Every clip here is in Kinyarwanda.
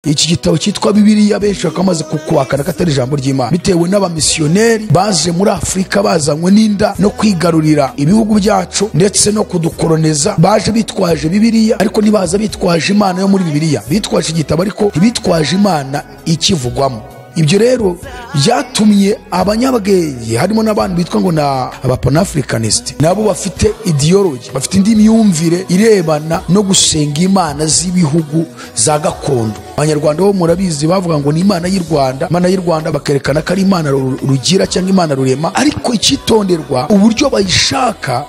iki gitabo cyitwa Bibiliya benshi bakamaze kukwakana katari ijambo ry'Imana bitewe n'abamisiyoneri baje muri Afrika bazanywe n'inda no kwigarurira ibihugu byacu ndetse no kudukoloneza. Baje bitwaje Bibiliya ariko ntibaza bitwaje Imana yo muri Bibiliya, bitwaje igitabo ariko ntibitwaje Imana ikivugwamo. Ibyo rero byatumye abanyabwenge harimo n'abantu bitwa ngo na abapanafricanist nabo bafite ideology, bafite indi myumvire irebana no gusenga imana z'ibihugu za gakondo. Abanyarwanda bo murabizi bavuga ngo ni Imana y'u Rwanda, Imana y'u Rwanda bakerekana ko ari Imana rugira cyangwa Imana rurema, ariko icyitonderwa uburyo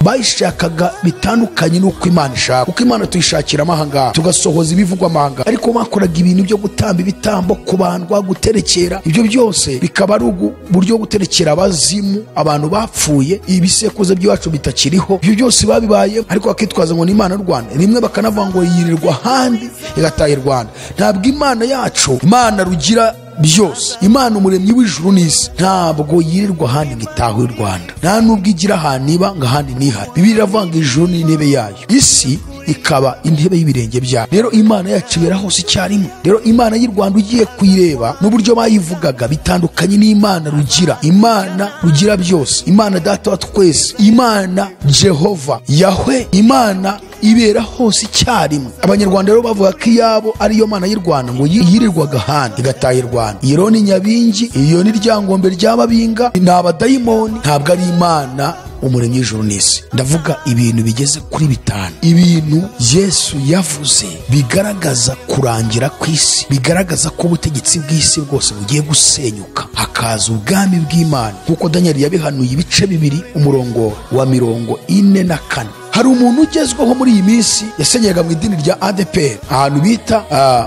bayishakaga bitandukanye n'uko Imana ishaka. Kuko Imana tuyishakira amahanga tugasohoza ibivugwa amahanga, ariko bakoraga ibintu byo gutamba ibitambo, kubandwa, guterekera. Ibyo byose bikaba ari uburyo bwo guterekera abazimu, abantu bapfuye, ibisekuzo by'iwacu bitakiriho. Ibyo byose babibaye ariko bakitwaza ngo ni Imana y'u Rwanda, rimwe bakanavuga ngo yirirwa handi igataha i Rwanda. Ntabwo Imana yacu, Imana rugira byose, Imana umuremyi w'ijuru n'isi, ntabwo yirirwa handi ngo itahe i Rwanda, nta nubwo igira ahantu iba ngo ahandi nihari. Bibiliya iravuga ngo ijuru ni intebe yayo, isi ikaba intebe y'ibirenge byayo. Rero Imana yacu ibera hose icyarimwe. Rero Imana y'u Rwanda ugiye kuyireba n'uburyo bayivugaga bitandukanye n'Imana rugira, Imana rugira byose, Imana data wa twese, Imana Jehova Yahwe, Imana ibera hose icyarimwe. Abanyarwanda rero bavuga ko iyabo ariyo Mana y'u Rwanda ngo yirirwaga handi igataha i Rwanda. Iyo ni Nyabingi, iyo ni Ryangombe ry'Ababinga, ni abadayimoni, ntabwo ari Imana umuremyi w'ijuru n'isi. Ndavuga ibintu bigeze kuri 5, ibintu Yesu yavuze bigaragaza kurangira kw'isi, bigaragaza ko ubutegetsi bw'isi bwose bugiye gusenyuka, hakaza ubwami bw'Imana, kuko Daniel yabihanuye ibice 2 umurongo wa 44. Hari umuntu ugezweho muri iyi minsi yasenyaga mu idini rya ADPR ahantu bita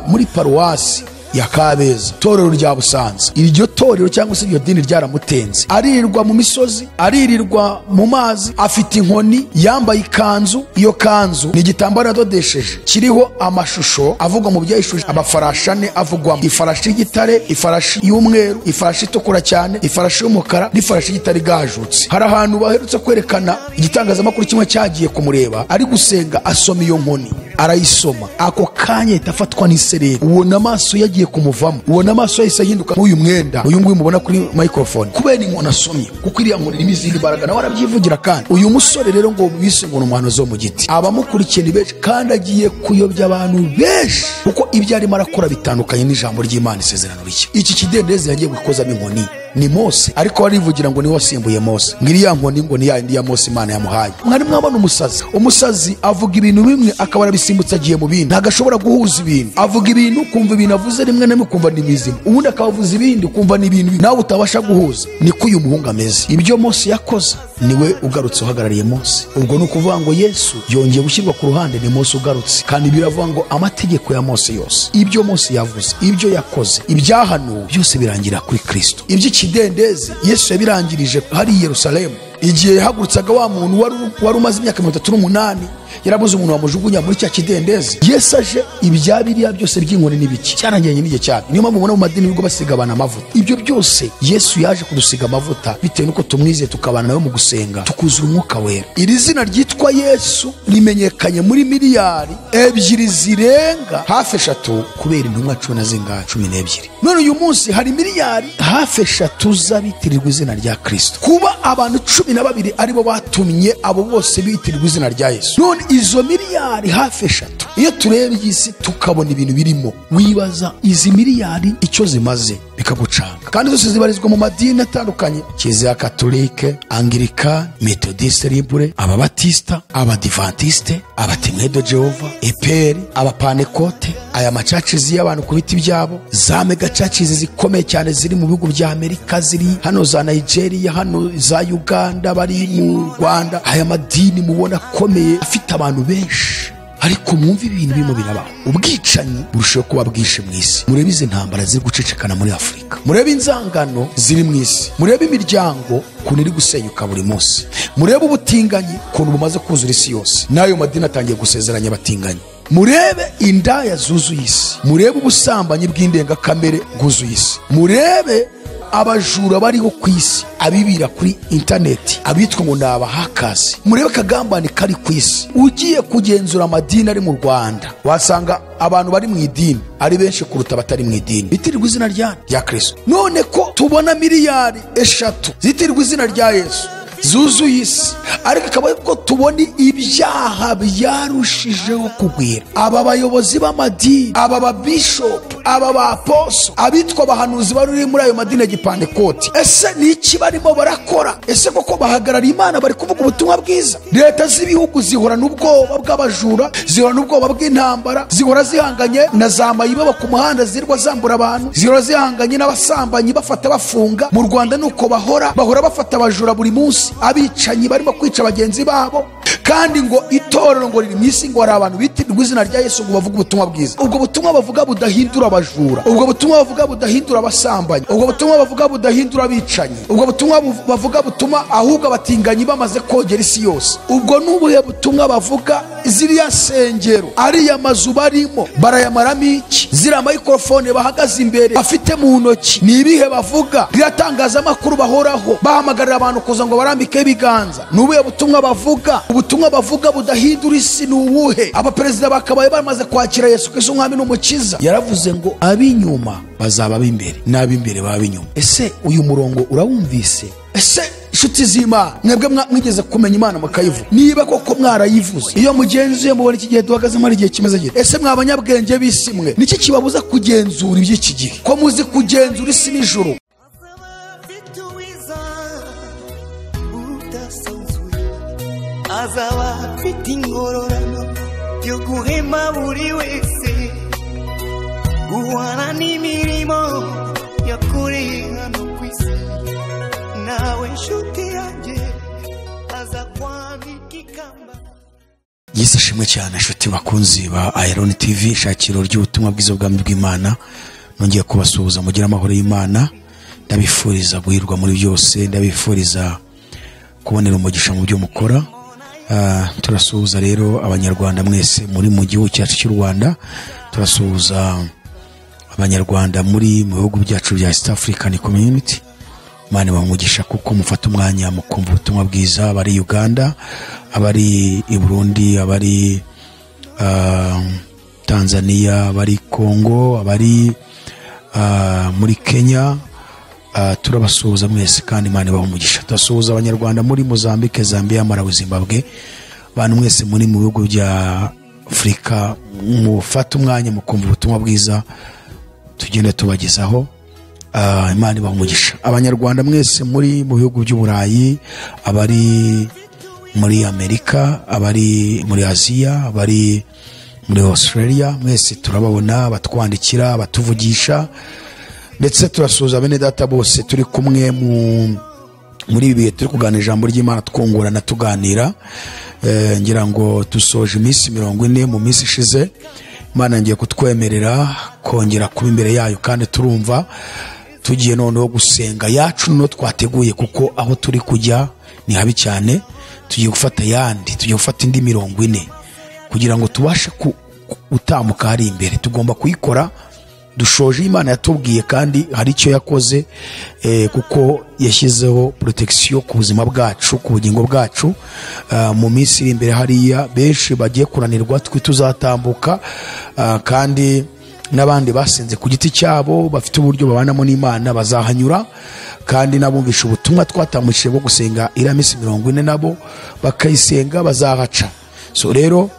muri paruwasi ya Kabeza, torero rya Busanza. Iryo torero cyangwa se iryo dini ryaramutenze, aririrwa mu misozi, aririrwa mu mazi, afite inkoni, yambaye ikanzu. Iyo kanzu ni igitambaro yadodesheje kiriho amashusho avugwa mu byayishuje amafarashi 4 avugwamo: ifarashi y'igitare, ifarashi y'umweru, ifarashi itukura cyane, ifarashi y'umukara n'ifarashi y'igitare gajutse. Hari ahantu baherutse kwerekana igitangazamakuru kimwe cyagiye kumureba ari gusenga, asoma iyo nkoni, arayisoma, ako kanya itafatwa n'isereri, ubona amaso yagiye kumuvamo, ubona amaso yahise ahinduka nk'uyu mwenda uyu nguyu mubona kuri microphone, kubera inkoni asomye, kuko iriya nkoni irimo izindi mbaraga nawe arabyivugira. Kandi uyu musore rero ngo bise ngo umuhanuzi wo mu giti, abamukurikiye ni benshi kandi agiye kuyobya abantu benshi, kuko ibyo arimo arakora bitandukanye n'ijambo ry'Imana isezerano rishya. Iki kidendezi yagiye gukozamo inkoni ni Mose, ariko arivugira ngo niwe wasimbuye Mose, ngiri ya nkoni ngo ni ya indi ya Mose Imana yamuhaye. Mwari mwabona umusazi avuga ibintu bimwe akaba arabisimbutsa agiye mu bindi, ntago ashobora guhuza ibintu. Avuga ibintu kumva ibintu avuze rimwe na rimwe kumva ni bizima, ubundi akavuza ibindi kumva ni ibintu nawe utabasha guhuza. Niko uyu muhungu ameze. Ibyo Mose yakoze niwe ugarutse uhagarariye Mose. Ubwo ni ukuvuga ngo Yesu yongeye gushyirwa ku ruhande, ni Mose ugarutse. Kandi biravuga ngo amategeko ya Mose yose, ibyo Mose yavuze, ibyo yakoze, ibyahanuwe byose birangira kuri Kristo. Iby'ikidendezi Yesu yabirangirije hari i Yerusalemu igihe yahagurutsaga wa muntu wari umaze imyaka 38 yarabuze umuntu wamujugunya muri cya kidendezi. Yesu aje, ibya Bibiliya byose by'inkoni n'ibiki cyarangiranye n'igihe cyane. Niyo mpamvu mubona mu madini bigo basiga abantu amavuta. Ibyo byose Yesu yaje kudusiga amavuta bitewe nuko tumwizeye, tukabana nawe mu gusenga, tukuzura umwuka wera. Iri zina ryitwa Yesu rimenyekanye muri miliyari 2 zirenga hafi 3 kubera intumwa 12. None uyu munsi hari miliyari hafi 3 z'abitirirwa izina rya Kristo. Kuba abantu 12 aribo batumye abo bose bitirirwa izina rya Yesu. None izo miliyari hafi 3, iyo tureba isi tukabona ibintu birimo, wibaza izi miliyari icyo zimaze bikagucanga. Kandi zose zibarizwa mu madini atandukanye: Kiliziya Katolike, Anglikani, Methodiste Libre, Ababatista, Abadivantiste, Abatemwe de Jehova, EPR, Abapanekote. Aya macacizi y'abantu ku biti byabo, za mega cacizi zikomeye cyane ziri mu bihugu bya Amerika, ziri hano za Nigeria, hano za Uganda, bari mu Rwanda. Aya madini mubona akomeye afite abantu benshi, ariko mwumva ibintu birimo birabaho. Ubwicanyi burushaho kuba bwishe mu isi. Murebe izi ntambara ziri gucecekana muri Afurika, murebe inzangano ziri mu isi, murebe imiryango kuntu iri gusenyuka buri munsi, murebe ubutinganyi kuntu bumaze kuzura isi yose, n'ayo madini atangiye gusezeranya abatinganyi. Murebe indaya zuzuye isi, murebe ubusambanyi bw'indengakamere bwuzuye isi, murebe abajura bariho ku isi, abibira kuri interineti, abitwa ngo ni abahakazi. murebe akagambane kari ku isi. ugiye kugenzura amadini ari mu Rwanda wasanga abantu bari mu idini ari benshi kuruta abatari mu idini bitirirwa izina rya Kristo. none ko tubona miliyari 3 zitirirwa izina rya Yesu zuzuye isi, ariko akaba ko tubona ibyaha byarushijeho kugwira. aba bayobozi b'amadini, aba babishopu, aba baposo, abitwa abahanuzi bari muri ayo madini ya Gipantekoti, ese ni iki barimo barakora? ese koko bahagarariye Imana bari kuvuga ubutumwa bwiza? leta z'ibihugu zihorana ubwoba bw'abajura, zihorana ubwoba bw'intambara, zihora zihanganye na za mayibobo ku muhanda zirwa zambura abantu, zihora zihanganye n'abasambanyi bafata bafunga. mu Rwanda nuko bahora bafata abajura buri munsi, abicanyi barimo kwica bagenzi babo. kandi ngo itorero ngo riri mu isi ngo hari abantu bitirirwa izina rya Yesu ngo bavuga ubutumwa bwiza. ubwo butumwa bavuga budahindura abajura, ubwo butumwa bavuga budahindura abasambanyi, ubwo butumwa bavuga budahindura abicanyi, ubwo butumwa bavuga butuma ahubwo abatinganyi bamaze kogera isi yose. ubwo n'ubuhe butumwa bavuga? ziriya sengero, ariya mazu barimo barayamaramo iki? ziriya mikrofone bahagaze imbere bafite mu ntoki ni ibihe bavuga? riratangazamakuru bahoraho bahamagarira abantu kuza ngo barambike ibiganza, n'ubuhe butumwa bavuga? ubutumwa bavuga budahindura isi ni ubuhe? abaperezida bakabaye bamaze kwakira Yesu Kristo umwami n'umukiza, yaravuze ngo ab'inyuma bazaba ab'imbere n'ab'imbere baba ab'inyuma. ese uyu murongo urawumvise? ese inshuti z'Imana, mwebwe mwigeze kumenya Imana mukayivuga? niba koko mwarayivuze, iyo mugenzuye mubona iki gihe duhagazemo ari igihe kimeze gito, ese mwabanyabwenge b'isi mwe, niki kibabuza kugenzura iby'iki gihe ko muzi kugenzura isi n'ijuru? azaba afite ingororano yo guhema buri wese, guhana n'imirimo yakoreye hano ku isi. nawe nshuti yanjye aza kwambika ikamba. Yesu ashimwe cyane nshuti bakunzi ba AYALONI TV, ishakiro ry'ubutumwa bwiza bw'Ubwami bw'Imana. nongeye kubasuhuza, mugira amahoro y'Imana. ndabifuriza guhirwa muri byose, ndabifuriza kubonera umugisha mu byo mukora. turasuhuza rero abanyarwanda mwese muri mu gihugu cyacu cy'u Rwanda, turasuhuza abanyarwanda muri mu bihugu byacu bya East African Community. Imana bamugisha kuko mufata umwanya mukumva ubutumwa bwiza. abari Uganda, abari i Burundi, abari Tanzania, abari Congo, abari muri Kenya, turabasuhuza mwese kandi Imana bamugisha. turasuhuza abanyarwanda muri Mozambique, Zambia, Malawi, Zimbabwe, abantu mwese muri mu bihugu bya Afrika, mufata umwanya mukumva ubutumwa bwiza tugende tubagezaho. Imana bamugisha. abanyarwanda mwese muri mu bihugu by'Uburayi, abari muri Amerika, abari muri Aziya, abari muri Australia, mwese turababona, batwandikira, batuvugisha, ndetse turasuhuza bene data bose turi kumwe muri ibi bihe turi kuganira ijambo ry'Imana, twungurana tuganira. ngira ngo dusoje iminsi 40 mu minsi ishize. Imana ngiye kutwemerera kongera kuba imbere yayo, kandi turumva tugiye noneho gusenga yacu no twateguye, kuko aho turi kujya ni habi cyane. tugiye gufata yandi, tugiye gufata indi 40 kugira ngo tubashe gutamuka hari imbere. tugomba kuyikora. dushoje Imana yatubwiye, kandi hari icyo yakoze, kuko yashyizeho protection ku buzima bwacu, ku bugingo bwacu. mu minsi iri imbere hariya benshi bagiye kuranirwa, twe tuzatambuka, kandi n'abandi basenze ku giti cyabo bafite uburyo babanamo n'Imana bazahanyura, kandi nabumvisha ubutumwa twatambukije bwo gusenga iriya minsi 40 nabo bakayisenga bazahaca. so rero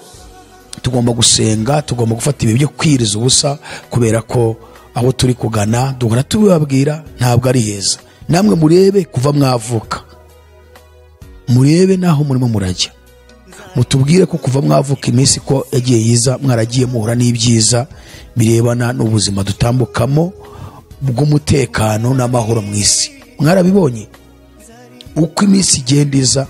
tugomba gusenga, tugomba gufata ibi byo kwiriza ubusa, kubera ko aho turi kugana duhora tubibabwira ntabwo ari heza. namwe murebe kuva mwavuka, murebe naho murimo murajya, mutubwire ko kuva mwavuka iminsi ko yagiye yiza, mwaragiye muhura n'ibyiza birebana n'ubuzima dutambukamo bw'umutekano n'amahoro mu isi. mwarabibonye uko iminsi igenda iza,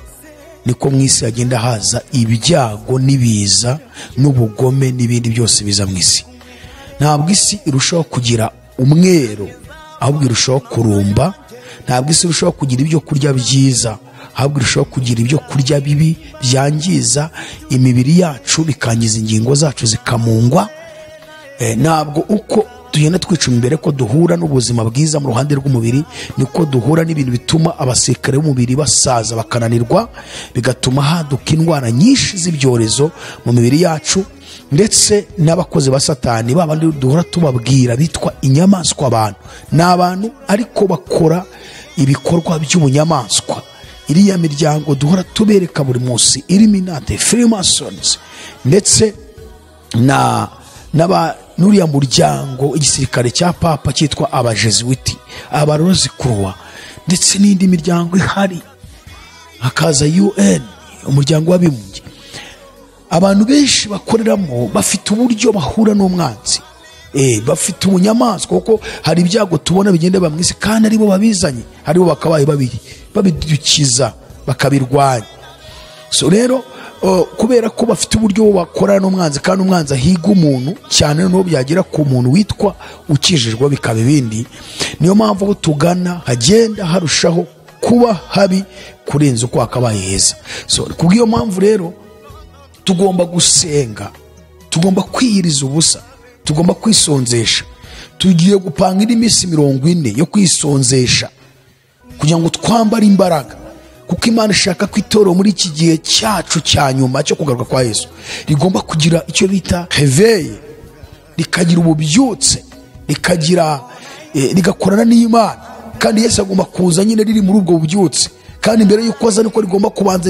niko mu isi hagenda haza ibyago n'ibiza n'ubugome n'ibindi byose biza mu isi. ntabwo isi irushaho kugira umwero, ahubwo irushaho kurumba. ntabwo isi irushaho kugira ibyo kurya byiza, ahubwo irushaho kugira ibyo kurya bibi byangiza imibiri yacu, bikangiza ingingo zacu zikamungwa. ntabwo uko tugenda twicuma imbere ko duhura n'ubuzima bwiza mu ruhande rw'umubiri, niko duhura n'ibintu bituma abasirikare b'umubiri basaza bakananirwa, bigatuma haduka indwara nyinshi z'ibyorezo mu mibiri yacu. Ndetse n'abakozi ba Satani babandi duhora tubabwira bitwa inyamaswa, abantu ni abantu ariko bakora ibikorwa by'ubunyamaswa. Iriya miryango duhora tubereka buri munsi, Illuminati, Freemasons, ndetse n'uriya muryango igisirikare cya papa cyitwa abajesuiti, abarozi Croix, ndetse n'indi miryango ihari, hakaza UN, umuryango w'abibumbye. Abantu benshi bakoreramo bafite uburyo bahura n'umwanzi, bafite ubunyamaswa, kuko hari ibyago tubona bigenda bamwisi kandi aribo babizanye, aribo bakabaye babidukiza bakabirwanya. So rero kubera ko bafite uburyo bakorana n'umwanzi, kandi umwanzi ahiga umuntu cyane, no byagera ku muntu witwa ukijijwe bikaba ibindi. Niyo mpamvu tugana hagenda harushaho kuba habi kurenza uko hakabaye heza. So kubw'iyo mpamvu rero tugomba gusenga, tugomba kwiyiriza ubusa, tugomba kwisonzesha. Tugiye gupanga indi minsi 40 yo kwisonzesha kugira ngo twambare imbaraga, kuko Imana ishaka ko itorero muri iki gihe cyacu cya nyuma cyo kugaruka kwa Yesu rigomba kugira icyo bita réveil, rikagira ububyutse, rigakorana n'Imana. Kandi Yesu agomba kuza nyine riri muri ubwo bubyutse, kandi mbere y'uko aza niko rigomba kubanza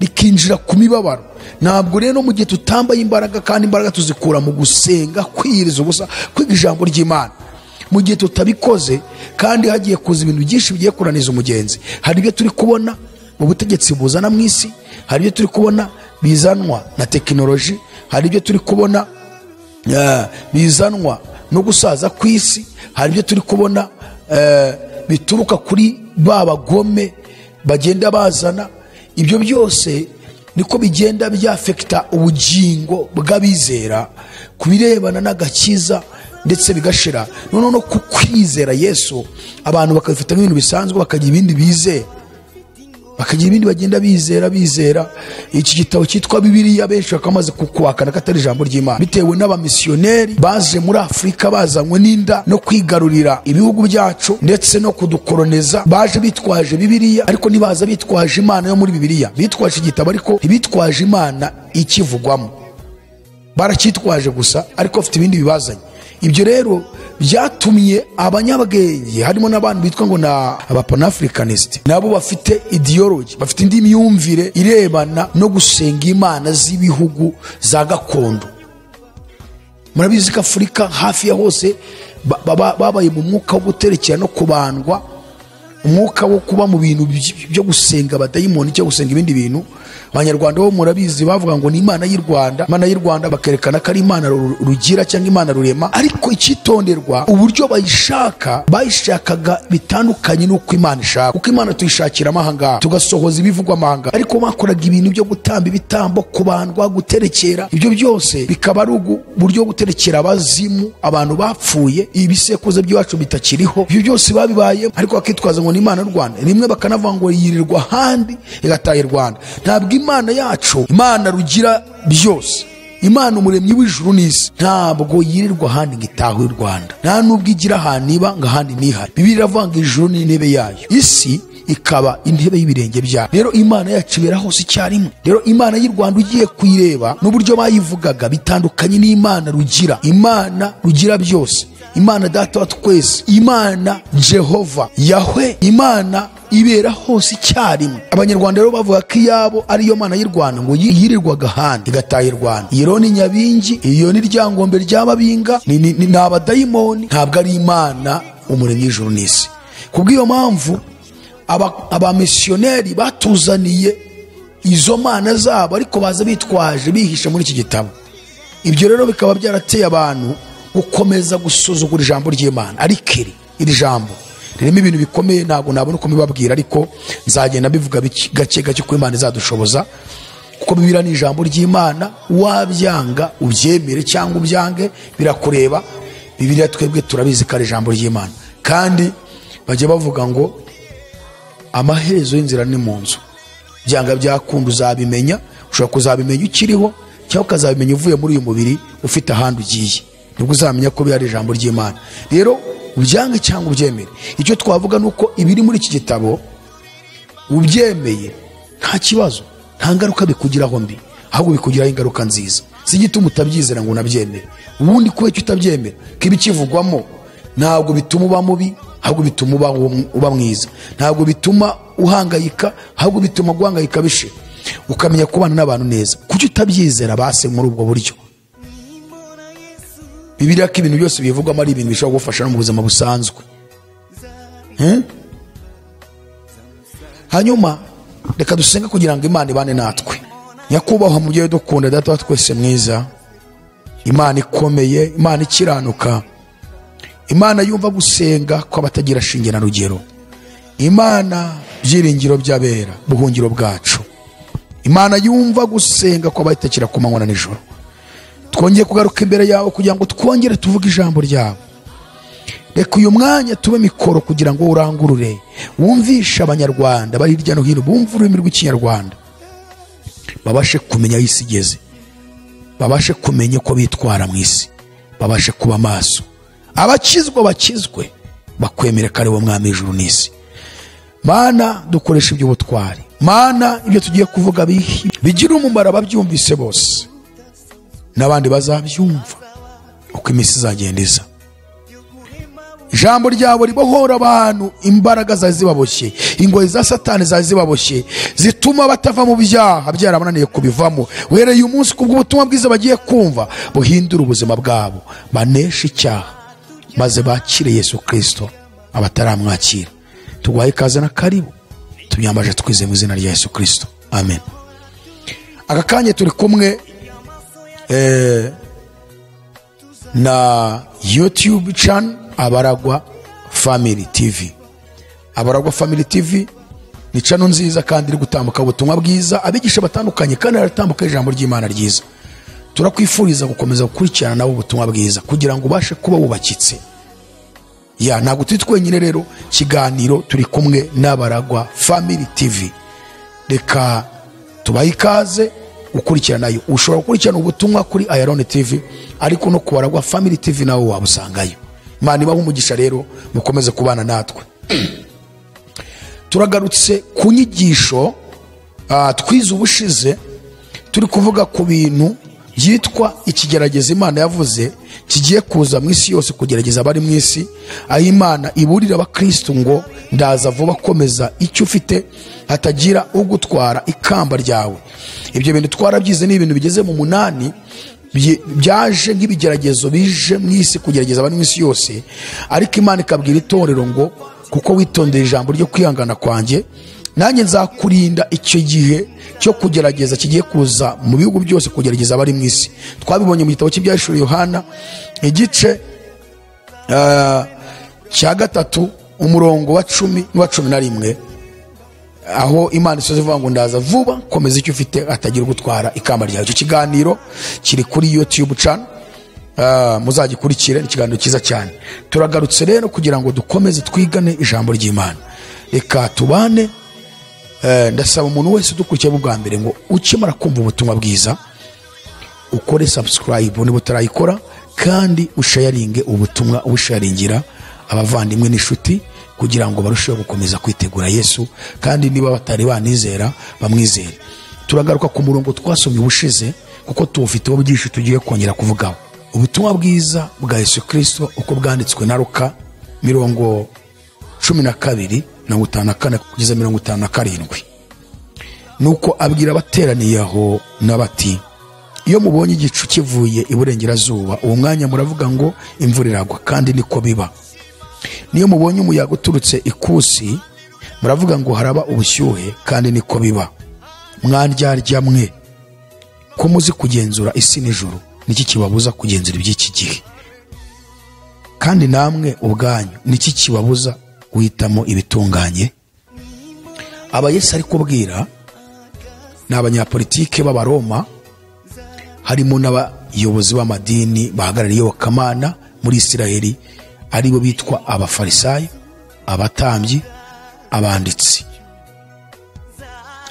rikinjira ku mibabaro. Ntabwo rero mu gihe tutambaye imbaraga, kandi imbaraga tuzikura mu gusenga, kwiyiriza ubusa, kwiga ijambo ry'Imana, mu gihe tutabikoze, kandi hagiye kuza ibintu byinshi bigiye kuraniza umugenzi. Hari ibyo turi kubona mu butegetsi buzana mu isi, hari ibyo turi kubona bizanwa na tekinoloji, hari ibyo turi kubona bizanwa no gusaza ku isi, hari ibyo turi kubona bituruka kuri babagome bagenda bazana. Ibyo byose niko bigenda byafekta ubugingo bw'abizera ku birebana n'agakiza, ndetse bigashira no kwizera Yesu. Abantu bakabifata nk'ibintu bisanzwe, bakagira ibindi bizera, bakagira ibindi bagenda bizera. Iki gitabo cyitwa Bibiliya benshi bakamaze kukwakana katari ijambo ry'Imana, bitewe n'abamisiyoneri baje muri Afrika bazanywe n'inda no kwigarurira ibihugu byacu ndetse no kudukoloneza. Baje bitwaje Bibiliya, ariko nibaza bitwaje Imana yo muri Bibiliya, bitwaje igitabo ariko ntibitwaje Imana ikivugwamo. Baracyitwaje gusa ariko bafite ibindi bibazanye. Ibyo rero byatumye abanyabwenge, harimo n'abantu bitwa ngo na abapanafricanist, nabo bafite ideology, bafite indi myumvire irebana no gusenga imana z'ibihugu za gakondo. Murabizi ko Afurika hafi ya hose babaye mu mwuka wo guterekera no kubandwa, umwuka wo kuba mu bintu byo gusenga abadayimoni cyo gusenga ibindi bintu. Abanyarwanda bo murabizi bavuga ngo ni Imana y'u Rwanda, Imana y'u Rwanda bakerekana ko ari Imana rugira cyangwa Imana rurema, ariko icyitonderwa uburyo bayishakaga bitandukanye n'uko Imana ishaka. Kuko Imana tuyishakira amahanga, tugasohoza ibivugwa amahanga, ariko bakoraga ibintu byo gutamba ibitambo, kubandwa, guterekera. Ibyo byose bikaba ari uburyo guterekera abazimu, abantu bapfuye, ibisekuzo by'iwacu bitakiriho. Ibyo byose babibaye, ariko bakitwaza ngo ni Imana y'u Rwanda, rimwe bakanavuga ngo yirirwa handi igataye Rwanda. Ntabwo Imana yacu, Imana rugira byose, Imana umuremyi w'ijuru n'isi, ntabwo yirirwa handi ngo itahe Rwanda, nta nubwo igira ahantu iba ngo ahandi nihari. Bibiliya iravuga ngo ijuru ni intebe yayo, isi ikaba intebe y'ibirenge byayo. Rero Imana yacu ibera hose icyarimwe. Rero Imana y'u Rwanda ugiye kuyireba n'uburyo bayivugaga bitandukanye n'Imana rugira. Imana rugira byose, Imana data wa twese, Imana Jehova Yahwe, Imana ibera hose icyarimwe. Abanyarwanda rero bavuga ko iyabo ariyo Mana y'u Rwanda ngo yirirwaga handi igataye Rwanda. Iyo ni Nyabingi, iyo ni Ryangombe ry'Ababinga, ni abadayimoni, ntabwo ari Imana umuremyi w'ijuru n'isi. Kubw'iyo mpamvu abamisiyoneri batuzaniye izo mana zabo, ariko baza bitwaje bihishe muri iki gitabo. Ibyo rero bikaba byarateye abantu gukomeza gusuzugura ijambo ry'Imana. Ariko iri jambo ririmo ibintu bikomeye, ntabwo nabona uko mbibabwira, ariko nzagenda bivuga gake gake ko Imana izadushoboza, kuko Bibiliya ni ijambo ry'Imana. Wabyanga ubyemere cyangwa ubyange birakureba. Bibiliya twebwe turabizi ko ari ijambo ry'Imana, kandi bajya bavuga ngo amaherezo y'inzira ni mu nzu. Byanga byakunda uzabimenya, ushobora kuzabimenya ukiriho cyangwa ukazabimenya uvuye muri uyu mubiri ufite ahandi ugiye. nibwo uzamenya ko bihari ijambo ry'Imana. Rero ubyange cyangwa ubyemere, icyo twavuga nuko ibiri muri iki gitabo ubyemeye nta kibazo, nta ngaruka bikugiraho mbi, ahubwo bikugiraho ingaruka nziza. Si gituma utabyizera ngo unabyemere. Ubundi kuba icyo utabyemera kibi kivugwamo ntabwo bituma uba mubi, ahubwo bituma uba mwiza. Ntabwo bituma uhangayika, ahubwo bituma guhangayika bishe, ukamenya kubana n'abantu neza. Kuki utabyizera base muri ubwo buryo? Bibiliya ko ibintu byose bivugwamo ari ibintu bishobora gufasha no mu buzima busanzwe. Hanyuma reka dusenga kugira ngo Imana ibane natwe. Nyakubahwa mubyeyi dukunda, data wa twese mwiza, Imana ikomeye, Imana ikiranuka, Imana yumva gusenga kw'abatagira shinge na rugero, Imana byiringiro by'abera, buhungiro bwacu, Imana yumva gusenga kw'abayitakira ku manywa na nijoro. Twongeye kugaruka imbere yawe kugira ngo twongere tuvuge ijambo ryawe. Reka uyu mwanya tube mikoro kugira ngo urangurure, wumvishe abanyarwanda bari hirya no hino bumva ururimi rw'ikinyarwanda, babashe kumenya aho isi igeze, babashe kumenya ko bitwara mu isi, babashe kuba maso. Abakizwa bakizwe, bakwemere ko ari wo mwami w'ijuru n'isi. Mana, dukoresha iby'ubutwari. Mana, ibyo tugiye kuvuga bigira umumaro ababyumvise bose, n'abandi bazabyumva uko iminsi izagenda iza. Ijambo ryawe ribohora abantu imbaraga zari zibaboshye, ingoyi za Satani zari zibaboshye, zituma batava mu byaha byarabananiye kubivamo. Uhereye umunsi kubw'ubutumwa bwiza bagiye kumva, buhindura ubuzima bwabo, banesha icyaha, maze bakire Yesu Kristo abataramwakira. Tuguhaye ikaze na karibu, tubyambaje twize mu izina rya Yesu Kristo, amen. Aka kanya turi kumwe na YouTube channel Abaragwa Family TV. Abaragwa Family TV ni channel nziza kandi iri gutambuka ubutumwa bwiza, abigisha batandukanye kandi aratambuka ijambo ry'Imana ryiza. Turakwifuriza gukomeza gukurikirana nabo ubutumwa bwiza kugira ngo ubashe kuba wubakitse. Ntabwo turi twenyine rero, kiganiro turi kumwe n'Abaragwa Family TV. Reka tubahe ikaze ukurikirana nayo. Ushobora gukurikirana ubutumwa kuri AYALONI TV, ariko no ku Baragwa Family TV nawo wabusangayo. Imana ibahe umugisha rero, mukomeze kubana natwe. Turagarutse ku nyigisho twize ubushize, turi kuvuga ku bintu byitwa ikigerageza Imana yavuze kigiye kuza mu isi yose kugerageza abari mu isi, aho Imana iburira abakristo ngo ndaza vuba, komeza icyo ufite, hatagira ugutwara ikamba ryawe. Ibyo bintu twarabyize, ni ibintu bigeze mu 8 byaje nk'ibigeragezo bije mu isi kugerageza abari mu isi yose. Ariko Imana ikabwira itorero ngo kuko witondeye ijambo ryo kwihangana kwanjye, nanjye nzakurinda icyo gihe cyo kugerageza kigiye kuza mu bihugu byose kugerageza abari mu isi. Twabibonye mu gitabo cy'ibyahishuriwe Yohana igice cya 3 umurongo wa 10 n'uwa 11, aho Imana isoza ivuga ngo ndaza vuba, komeza icyo ufite, atagira gutwara ikamba ryawe. Icyo kiganiro kiri kuri YouTube channel, muzagikurikire, ni ikiganiro cyiza cyane. Turagarutse rero kugira ngo dukomeze twigane ijambo ry'Imana. Reka tubane. Ndasaba umuntu wese dukurikiye bwa mbere ngo ukimara kumva ubutumwa bwiza ukore subscribe niba utarayikora, kandi usharinge ubutumwa, ubusharingira abavandimwe n'inshuti kugira ngo barusheho gukomeza kwitegura Yesu, kandi niba batari banizera bamwizere. Turagaruka ku murongo twasomye ubushize kuko tuwufiteho byinshi tugiye kongera kuvugaho. Ubutumwa bwiza bwa Yesu Kristo uko bwanditswe na Luka 12:54 kugeza 57. Nuko abwira abateraniye aho nabati, iyo mubonye igicu kivuye iburengerazuba, uwo mwanya muravuga ngo imvura iragwa, kandi niko biba. Niyo mubonye umuyaga uturutse ikusi, muravuga ngo haraba ubushyuhe, kandi niko biba. Mwandyarya mwe, ko muzi kugenzura isi n'ijuru, niki kibabuza kugenzura iby'iki gihe? Kandi namwe ubwanyu niki kibabuza guhitamo ibitunganye? Aba Yesu ari kubwira ni abanyapolitike b'Abaroma, harimo n'abayobozi b'amadini bahagarariye iyobokamana muri Isiraheli, aribo bitwa abafarisayo, abatambyi, abanditsi.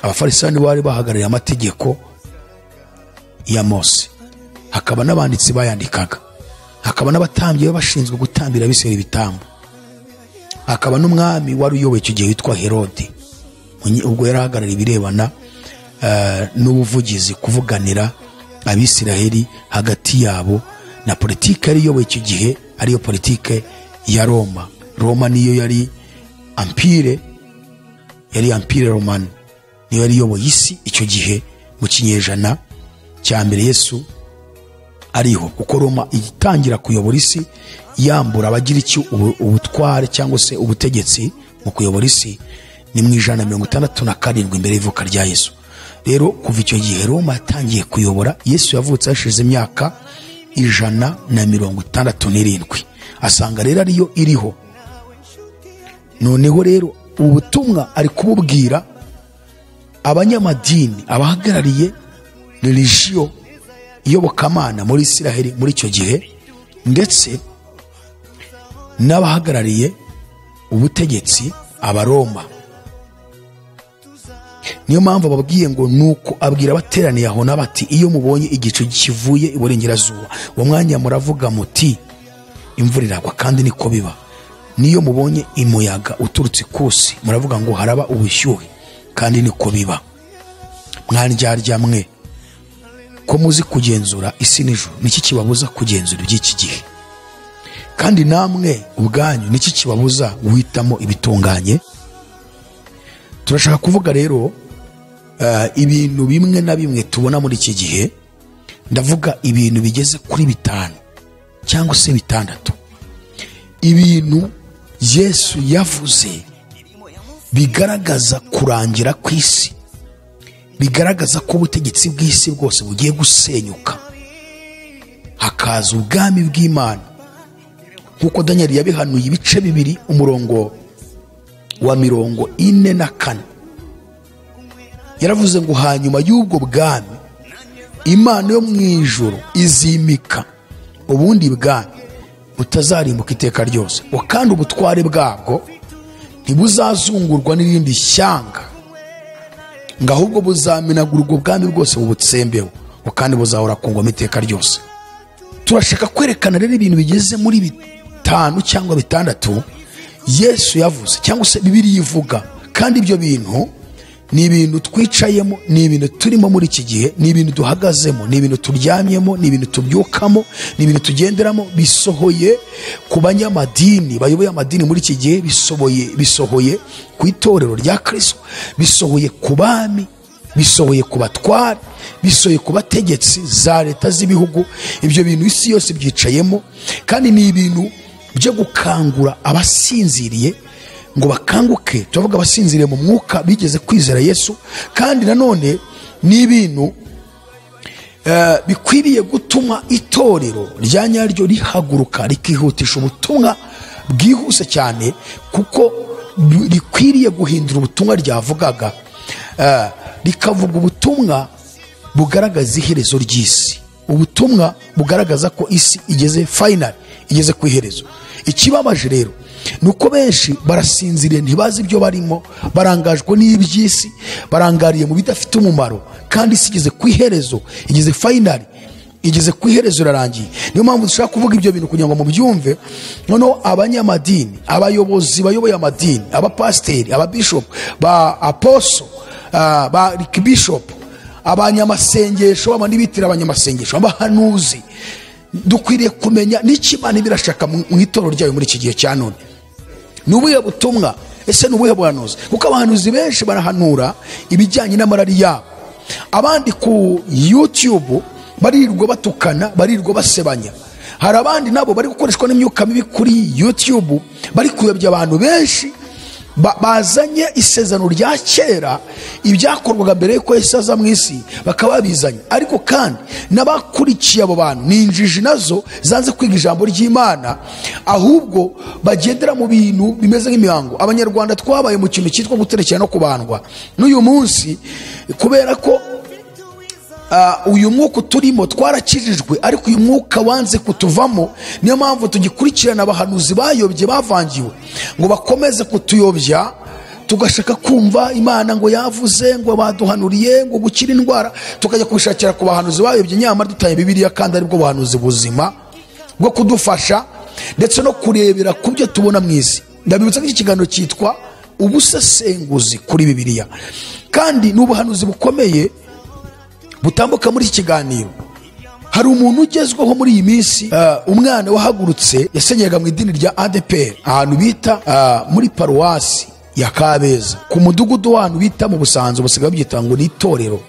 Abafarisayo bari bahagarariye amategeko ya Mose, hakaba n'abanditsi bayandikaga. hakaba n'abatambyi bashinzwe gutambira abisirayeli ibitambo, hakaba n'umwami wari uyoboye icyo gihe witwa Herode, ubwo yari ahagarariye ibirebana n'ubuvugizi, kuvuganira abisirayeli hagati yabo na politike yari iyoboye icyo gihe, ariyo politike ya Roma. Roma niyo yari empire, yari empire romane, niyo yari iyoboye isi icyo gihe mu kinyejana cya mbere Yesu ariho, kuko Roma igitangira kuyobora isi yambura abagira icyo ubutware cyangwa se ubutegetsi mu kuyobora isi ni mu 167 imbere y'ivuka rya Yesu. Rero kuva icyo gihe Roma yatangiye kuyobora, Yesu yavutse hashize imyaka 167, asanga rero ariyo iriho. Noneho rero ubutumwa ari kububwira abanyamadini, abahagarariye religion iyobokamana muri Isiraheli muri icyo gihe, ndetse n'abahagarariye ubutegetsi Abaroma. Niyo mpamvu babwiye ngo nuko abwira abateraniye aho nabati, iyo mubonye igicu kivuye iburengerazuba uwo mwanya muravuga muti imvura iragwa, kandi niko biba. Niyo mubonye umuyaga uturutse ikusi muravuga ngo haraba ubushyuhe, kandi niko biba. Mwandyarya mwe, ko muzi kugenzura isi n'ijuru, niki kibabuza kugenzura iby'iki gihe? Kandi namwe ubwanyu niki kibabuza guhitamo ibitunganye? Turashaka kuvuga rero ibintu bimwe na bimwe tubona muri iki gihe. Ndavuga ibintu bigeze kuri 5 cyangwa se 6, ibintu Yesu yavuze bigaragaza kurangira kw'isi, bigaragaza ko ubutegetsi bw'isi bwose bugiye gusenyuka, hakaza ubwami bw'Imana, nkuko Daniel yabihanuye ibice 2 umurongo wa 44. Yaravuze ngo hanyuma y'ubwo bwami Imana yo mw'Ijuru izimika ubundi bwami butazarimbuka iteka ryose, kandi ubutware bwabwo ntibuzazungurwa n'irindi shyanga, ngo ahubwo buzamenagura ubwo bwami bwose bubutsembeho, kandi buzahora ku ngoma iteka ryose. Turashaka kwerekana rero ibintu bigeze muri 5 cyangwa 6 Yesu yavuze cyangwa se Bibiliya ivuga, kandi ibyo bintu ni ibintu twicayemo, ni ibintu turimo muri iki gihe, ni ibintu duhagazemo, ni ibintu turyamyemo, ni ibintu tubyukamo, ni ibintu tugenderamo, bisohoye ku banyamadini bayoboye amadini muri iki gihe, bisohoye ku itorero rya Kristo, bisohoye ku bami, bisohoye ku batware, bisohoye ku bategetsi za leta z'ibihugu. Ibyo bintu isi yose byicayemo, kandi ni ibintu byo gukangura abasinziriye ngo bakanguke. Turavuga abasinziriye mu mwuka bigeze kwizera Yesu, kandi nanone ni ibintu bikwiriye gutuma itorero rya nyaryo rihaguruka rikihutisha ubutumwa bwihuse cyane, kuko rikwiriye guhindura ubutumwa ryavugaga, rikavuga ubutumwa bugaragaza iherezo ry'isi, ubutumwa bugaragaza ko isi igeze final, igeze ku iherezo. Ikibabaje rero nuko benshi barasinziriye, ntibazi ibyo barimo, barangajwe n'iby'isi, barangariye mu bidafite umumaro, kandi isi igeze ku iherezo, igeze final, igeze ku iherezo, irarangiye. Niyo mpamvu dushaka kuvuga ibyo bintu kugira ngo mubyumve. Noneho abanyamadini, abayobozi bayoboye amadini, abapasiteri, ababishop, ba apostle, ba archbishop, abanyamasengesho, abandi bitira abanyamasengesho, abahanuzi, dukwiriye kumenya n'iki Imana birashaka mu itorero ryayo muri iki gihe cya none. Nubuye butumwa, ese nubuye buhanuzi? Kuko abahanuzi benshi barahanura ibijyanye n'amarari yabo, abandi ku YouTube barirwa batukana, barirwa basebanya. Hari abandi nabo bari gukoreshwa n'imyuka mibi kuri YouTube, bari kuyobya abantu benshi, bazanye isezerano rya kera, ibyakorwaga mbere yuko Yesu aza mu isi bakaba bizanye. Ariko kandi n'abakurikiye abo bantu ni injiji nazo zanze kwiga ijambo ry'Imana, ahubwo bagendera mu bintu bimeze nk'imihango. Abanyarwanda twabaye mu kintu cyitwa guterekera no kubandwa n'uyu munsi, kubera ko uyu mwuka turimo twarakijijwe, ariko uyu mwuka wanze kutuvamo. Niyo mpamvu tugikurikirana abahanuzi bayobye, bavangiwe, ngo bakomeze kutuyobya, tugashaka kumva Imana ngo yavuze, ngo baduhanuriye ngo gukira indwara, tukajya kubishakira ku bahanuzi bayobye, nyamara dutaye Bibiliya kandi aribwo buhanuzi buzima, bwo kudufasha ndetse no kurebera ku byo tubona mu isi. Ndabibutsa ko iki kiganiro cyitwa ubusesenguzi kuri Bibiliya, kandi n'ubuhanuzi bukomeye butambuka muri iki kiganiro. Hari umuntu ugezweho muri iyi minsi, umwana wahagurutse yasenyaga mu idini rya ADPR ahantu bita muri paruwasi ya Kabeza, ku mudugudu w'ahantu bita mu Busanza, basigaye babyita ngo ni itorero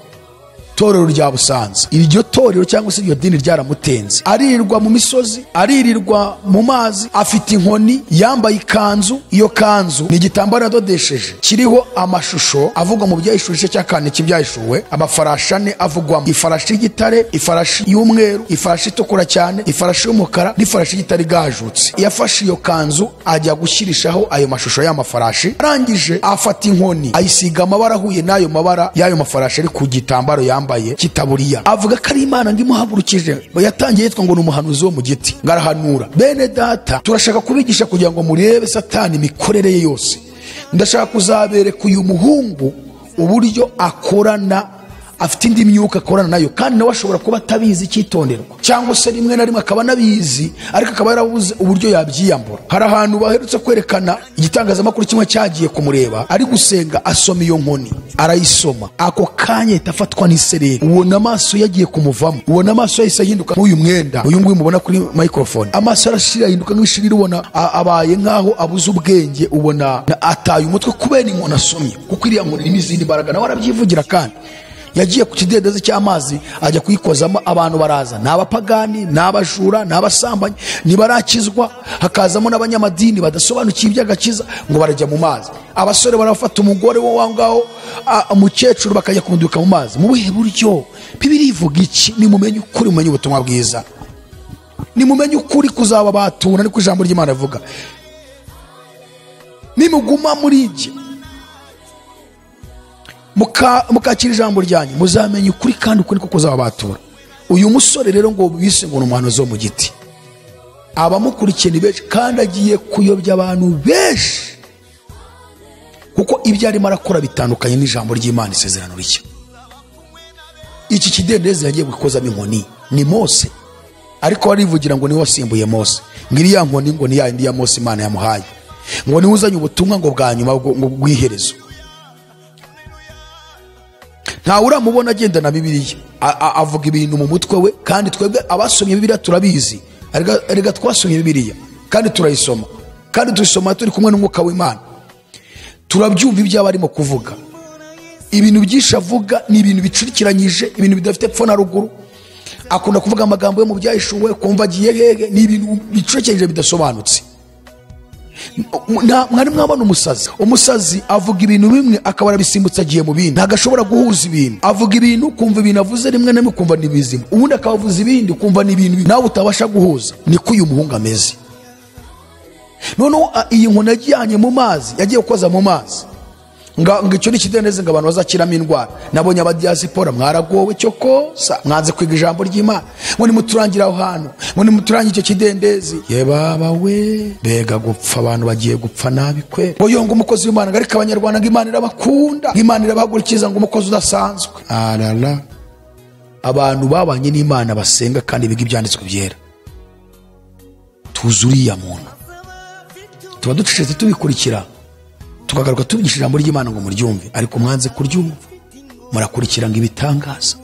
rya Busanza. Iryo torero cyangwa se iryo dini ryaramutenze, aririrwa mu misozi, aririrwa mu mazi, afite inkoni, yambaye ikanzu. Iyo kanzu ni igitambaro yadodesheje kiriho amashusho avugwa mu byayishuwe cya kane cy'ibyahishuwe, amafarashi ane avugwamo: ifarashi y'igitare, ifarashi y'umweru, ifarashi itukura cyane, ifarashi y'umukara n'ifarashi y'igitare igajutse. Yafashe iyo kanzu ajya gushyirishaho ayo mashusho y'amafarashi, arangije afata inkoni ayisiga amabara ahuye n'ayo mabara y'ayo mafarashi ari ku gitambaro yambaye kitaburiya. Avuga ko ari Imana ngo imuhagurukije. Yatangiye yitwa ngo ni umuhanuzi wo mu giti, ngarahanura. Bene data, turashaka kubigisha kugira ngo murebe Satani imikorere ye yose. Ndashaka kuzabereka uyu muhungu uburyo akorana, afite indi myuka akorana nayo, kandi nawe ashobora kuba atabizi icyitonderwa, cyangwa se rimwe na rimwe akaba anabizi ariko akaba yarabuze uburyo yabyiyambura. Hari ahantu baherutse kwerekana igitangazamakuru kimwe cyagiye kumureba ari gusenga, asoma iyo nkoni, arayisoma, ako kanya itafatwa n'isereri, ubona amaso yagiye kumuvamo, ubona amaso yahise ahinduka nk'uyu mwenda uyu nguyu mubona kuri microphone. Amaso arashira ahinduka nk'ishirira, ubona abaye nk'aho abuze ubwenge, ubona ataye umutwe kubera inkoni asomye, kuko iriya nkoni irimo izindi mbaraga, nawe arabyivugira. Kandi yagiye ku kidendezi cy'amazi ajya kuyikozamo, abantu baraza, ni abapagani, ni abajura, ni abasambanyi, ntibarakizwa. Hakazamo n'abanyamadini badasobanukiye iby'agakiza, ngo barajya mu mazi. Abasore barafata umugore wo wangaho, umukecuru, bakajya kumuduka mu mazi. Mu buhe buryo? Bibiliya ivuga iki? Nimumenye ukuri, mumenye ubutumwa bwiza, nimumenye ukuri kuzaba batura, niko ijambo ry'Imana rivuga. Nimuguma muri ibyo mukakira ijambo ryanyu, muzamenye ukuri, kandi ukuri ko kuzababatura. Uyu musore rero ngo bise ngo ni umuhanuzi wo mu giti, abamukurikiye ni benshi, kandi agiye kuyobya abantu benshi, kuko ibyo arimo arakora bitandukanye n'ijambo ry'Imana, isezerano rishya. Iki kidendezi yagiye gukozamo inkoni ni Mose, ariko arivugira ngo niwe wasimbuye Mose, ngo iriya nkoni ngo ni ya indi ya Mose Imana yamuhaye, ngo niwe uzanye ubutumwa ngo bwa nyuma bw'iherezo. Ntawe uramubona agenda na Bibiliya avuga ibintu mu mutwe we, kandi twebwe abasomye Bibiliya turabizi. Erega twasomye Bibiliya kandi turayisoma, kandi tuyisoma turi kumwe n'Umwuka w'Imana, turabyumva ibyo aba arimo kuvuga. Ibintu byinshi avuga ni ibintu bicurikiranyije, ibintu bidafite epfo na ruguru. Akunda kuvuga amagambo yo mu byahishuwe, kumva agiye hehe, ni ibintu bicurikiranyije bidasobanutse. Mwari mwabona umusazi avuga ibintu bimwe akaba arabisimbutse agiye mu bindi, ntabwo ashobora guhuza ibintu. Avuga ibintu kumva ibintu avuze rimwe na rimwe kumva ni bizima, ubundi akavuza ibindi kumva ni ibintu nawe utabasha guhuza. Niko uyu muhungu ameze. Noneho iyi nkoni yajyanye mu mazi, yagiye gukoza mu mazi, ngo icyo ni ikidendezi ngo abantu bazakiramo indwara. Nabonye abadiyasipora mwaragowe cyo kosa, mwanze kwiga ijambo ry'Imana, ngo nimuturangira aho hantu, ngo nimuturangira icyo kidendezi. Ye baba we, bega gupfa, abantu bagiye gupfa nabi kwe. Ngo yonga umukozi w'Imana, ngo ariko abanyarwanda ngo Imana irabakunda, ngo Imana irabahagurikiza, ngo umukozi udasanzwe. Arara, abantu babanye n'Imana basenga kandi biga ibyanditswe byera, tuzuriya muntu, tuba ducecetse tubikurikira, tukagaruka tubigisha ijambo ry'Imana ngo muryumve, ariko mwanze kuryumva, murakurikira ngo ibitangaza.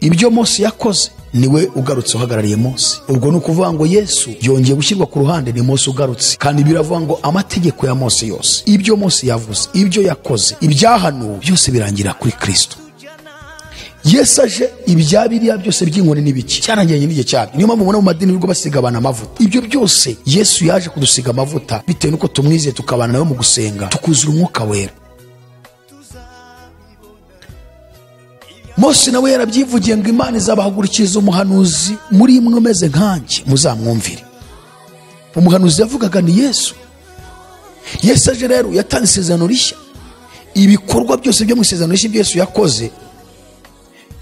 Ibyo Mose yakoze niwe ugarutse uhagarariye Mose. Ubwo ni ukuvuga ngo Yesu yongeye gushyirwa ku ruhande, ni Mose ugarutse. Kandi biravuga ngo amategeko ya Mose yose, ibyo Mose yavuze, ibyo yakoze, ibyahanuwe byose birangira kuri Kristo. Yesu aje, ibya Bibiliya byose by'inkoni n'ibiki cyarangiranye n'igihe cyabyo. Niyo mpamvu mubona mu madini nubwo basiga abantu amavuta. Ibyo byose Yesu yaje kudusiga amavuta bitewe nuko tumwizeye, tukabana nawe mu gusenga, tukuzura Umwuka wera. Mose nawe yarabyivugiye ngo Imana izabahagurikiriza umuhanuzi muri mwe umeze nkanjye, muzamwumvire. Umuhanuzi yavugaga ni Yesu. Yesu aje rero yatanze isezerano rishya. Ibikorwa byose byo mu isezerano rishya Yesu yakoze,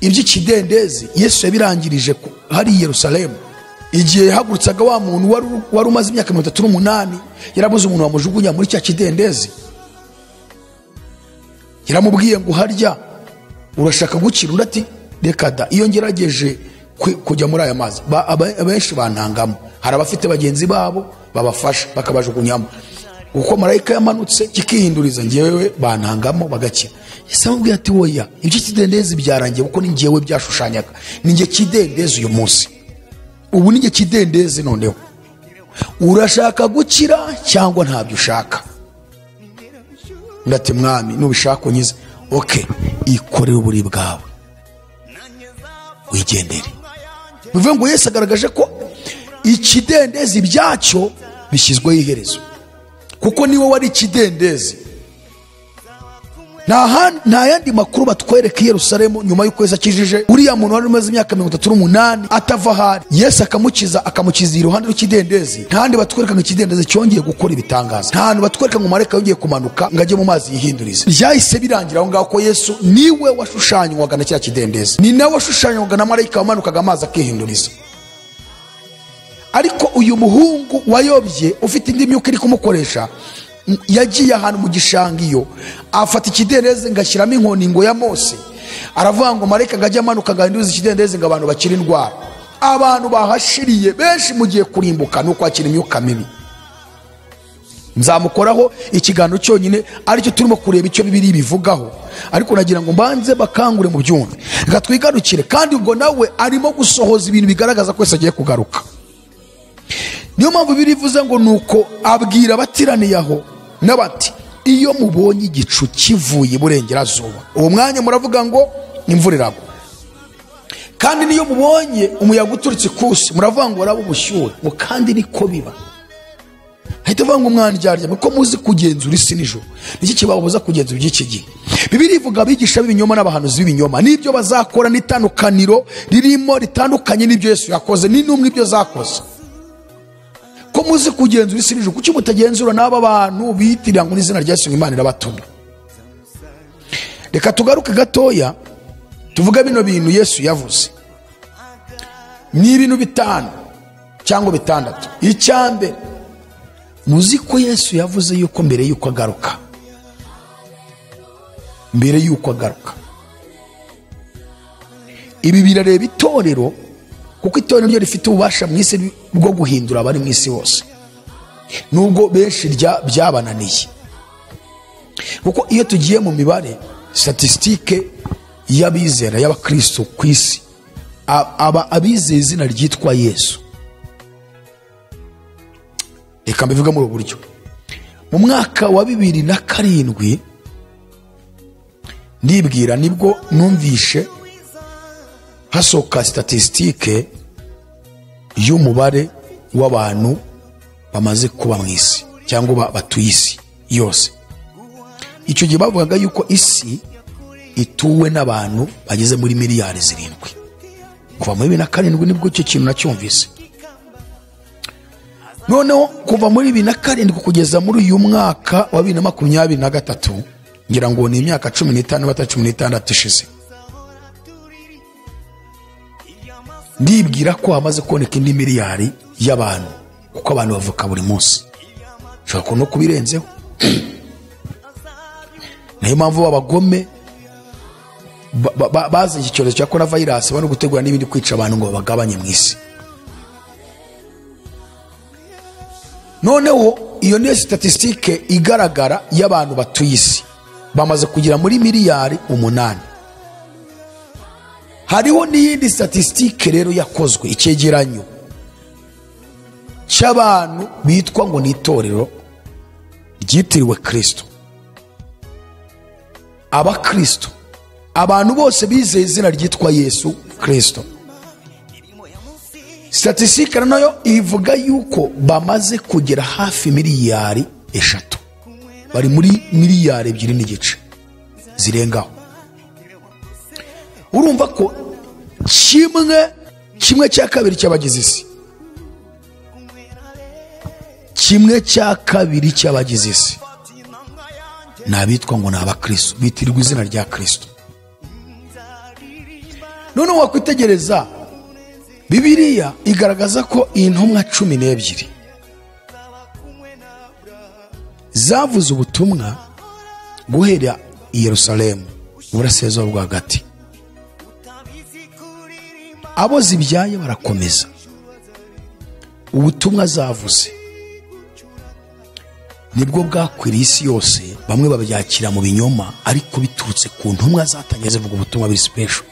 iby'ikidendezi Yesu yabirangirije hari i Yerusalemu. Igihe yahagurutsaga wa muntu wari umaze imyaka 38, yarabuze umuntu wamujugunya muri cya kidendezi. Yaramubwiye ngo harya urashaka gukira? Undi ati reka da, iyo ngerageje kujya muri aya mazi. Abenshi bantangamo, hari abafite bagenzi babo babafasha bakabajugunyamo, uko marayika yamanutse kikihinduriza, ngewe bantangamo bagakira. Yesu amubwira ati oya, ibyo kidendezi byarangiye kuko ni ngewe byashushanyaga, ni nge kidendezi uyu munsi, ubu ni nge kidendezi noneho. Urashaka gukira cyangwa ntabyo ushaka? Ndati mwami nubishaka unyize. Okay, ikorera uburi bwawe wigendere. Bivuga ngo Yesu agaragaje ko ikidendezi byacyo bishyizweho iherezo, kuko niwe wari ikidendezi. Nta yandi makuru batwereka i Yerusalemu nyuma y'uko Yesu akijije uriya muntu wari umaze imyaka 38 atava ahari. Yesu akamukiza iruhande rw'ikidendezi. Nta handi batwereka ngo ikidendezi cyongeye gukora ibitangaza, nta hantu batwereka ngo marayika yongeye kumanuka ngo ajye mu mazi yihindurize. Byahise birangira aho ngaho ko Yesu niwe washushanywaga na cya kidendezi, ni nawe washushanywaga na marayika wamanukaga amazi akihinduriza. Ariko uyu muhungu wayobye ufite indi myuka iri kumukoresha, yagiye ahantu mu gishanga iyo afata ikidendezi ngashyiramo inkoni ngo ya Mose, aravuga ngo marayika ngajya amanuka ngahinduza ikidendezi ngo abantu bakira indwara. Abantu bahashiriye benshi mugiye kurimbuka no kwakira imyuka mibi. Nzamukoraho ikiganiro cyonyine aricyo turimo kureba icyo Bibiliya bivugaho, ariko nagira ngo mbanze bakangure mu byumve, reka twigarukire. Kandi ubwo nawe arimo gusohoza ibintu bigaragaza ko Yesu agiye kugaruka. Niyo mpamvu birivuze ngo nuko abwira abatiraniye aho n'abati, iyo mubonye igicu kivuye iburengerazuba, uwo mwanya muravuga ngo imvura iragwa. Kandi niyo mubonye umuyaga uturutse ikusi, muravuga ngo uraba ubushyuhe. Ngo kandi niko biba. Ahita avuga ngo umwana ryarya ko muzi kugenzura isi n'ijoro, niki kibabuza kugenzura iby'iki gihe. Bibiliya ivuga abigisha b'ibinyoma n'abahanuzi b'ibinyoma n'ibyo bazakora, n'itandukaniro ririmo ritandukanye n'ibyo Yesu yakoze n'intumwa ibyo zakoze. Ko muzi kugenzura isi n'ijoro, kuki mutagenzura n'aba bantu biyitirira ngo n'izina rya Yesu Imana irabatumye? Reka tugaruke gatoya tuvuga bino bintu Yesu yavuze. Ni ibintu 5 cyangwa 6. Icyambere, muzi ko Yesu yavuze yuko mbere yuko agaruka, ibi birareba itorero, kuko itorero ryo rifite ububasha mu isi bwo guhindura abari mu isi hose, nubwo benshi byabananiye. Kuko iyo tugiye mu mibare statistique y'abizera y'abakristo ku isi, abizeye izina ryitwa Yesu, reka mbivuga muri uburyo. Mu mwaka wa 2007 ndibwira nibwo numvishe hasoka statistique y'umubare w'abantu bamaze kuba mu isi cyangwa batuye isi yose. Icyo gihe bavugaga yuko isi ituwe n'abantu bageze muri miliyari 7. Kuva muri 2007 nibwo icyo kintu nacyumvise. Noneho kuva muri 2007 kugeza muri uyu mwaka wa 2023, ngira ngo ni imyaka 15 batatu 16 ishize, ndibwira ko hamaze kuboneka indi miliyari y'abantu, kuko abantu bavuka buri munsi, ushobora no kubirenzeho. Niyo mpamvu abagome bazi iki cyorezo cya coronavirus bano gutegura n'ibindi kwica abantu ngo bagabanye mu isi. Noneho iyo niyo statistique igaragara y'abantu batuye isi, bamaze kugira muri miliyari 8. Hariho n'iyindi statistique rero yakozwe, icyegeranyo cy'abantu bitwa ngo ni itorero ryitiriwe Kristo, abakristo, abantu bose bizeye izina ryitwa Yesu Kristo. Statistique nayo ivuga yuko bamaze kugera hafi miliyari 3, bari muri miliyari 2.5 zirengaho. Urumva ko kimwe cya kabiri cy'abagize isi, kimwe cya kabiri cy'abagize isi nabitwa ngo n'abakristo, bitirirwa izina rya Kristo. None wakwitegereza Bibiliya igaragaza ko intumwa 12 zavuze ubutumwa guhera i Yerusalemu, burasirazuba bwa hagati. abo zibyaye barakomeza, ubutumwa zavuze nibwo bwakwiriye isi yose. Bamwe babyakira mu binyoma, ariko biturutse ku ntumwa zatangiye zivuga ubutumwa buri special.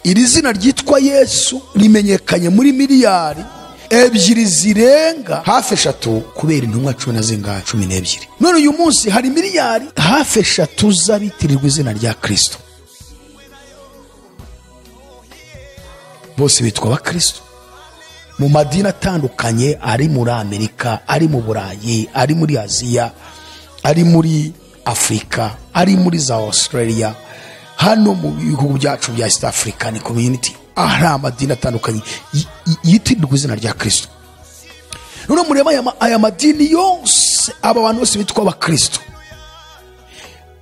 Iri zina ryitwa Yesu rimenyekanye muri miliyari ebyiri zirenga hafi eshatu kubera intumwa 12. None uyu munsi hari miliyari hafi eshatu z'abitirirwa izina rya Kristo, bose bitwa abakristo mu madini atandukanye, ari muri Amerika, ari mu Burayi, ari muri Aziya, ari muri Afrika, ari muri za Australia, hano mu bihugu byacu bya East African Community, ahari amadini atandukanye yitirirwa izina rya Kristo. None mureba aya madini yose, aba bantu bose bitwa abakristo,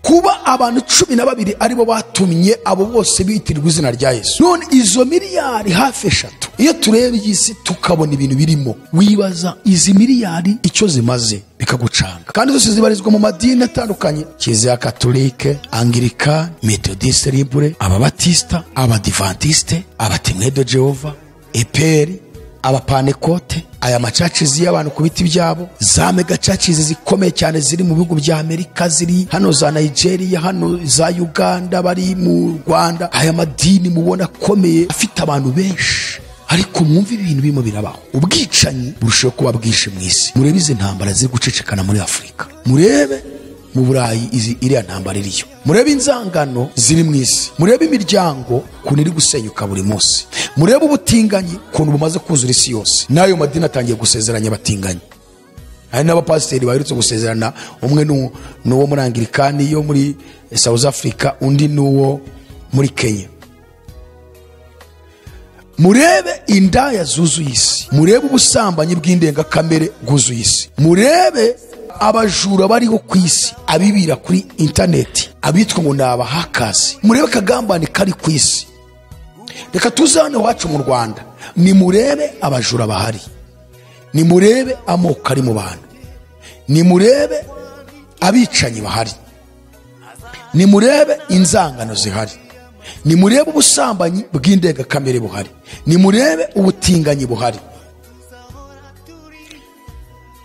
kuba abantu 12 aribo batumye abo bose bitirirwa izina rya Yesu. None izo miliyari hafi eshatu, iyo tureba isi tukabona ibintu birimo, wibaza izi miliyari icyo zimaze bikagucanga. Kandi zose zibarizwa mu madini atandukanye: Kiliziya Katolike, Anglican, Methodiste Libre, Ababatista, Abadivantiste, Abatemwe de Jehova, Eperi, Abapanekote. Aya macacizi y'abantu ku biti byabo, za mega cacizi zikomeye cyane ziri mu bihugu bya Amerika, ziri hano za Nigeria, hano za Uganda, bari mu Rwanda. Aya madini mubona akomeye afite abantu benshi, ariko mwumva ibintu birimo birabaho. Ubwicanyi burushaho kuba bwinshi mu isi. Murebe izi ntambara ziri gucecekana muri Afurika, murebe mu Burayi iriya ntambara iriyo, murebe inzangano ziri mu isi, murebe imiryango kuntu iri gusenyuka buri munsi, murebe ubutinganyi kuntu bumaze kuzura isi yose. N'ayo madini atangiye gusezeranya abatinganyi. Hari n'abapasiteri baherutse gusezerana, umwe n'uwo muri Anglikani yo muri South Africa, undi n'uwo muri Kenya. Murebe indaya zuzuye isi, murebe ubusambanyi bw'indengakamere bwuzuye isi, murebe abajura bariho ku isi, abibira kuri interneti, abitwa ngo ni abahakazi, murebe akagambane kari ku isi. Reka tuzane wacu mu Rwanda, nimurebe abajura bahari, nimurebe amoko ari mu bantu, nimurebe abicanyi bahari, nimurebe inzangano zihari, nimurebe ubusambanyi bw'indengakamere buhari, nimurebe ubutinganyi buhari.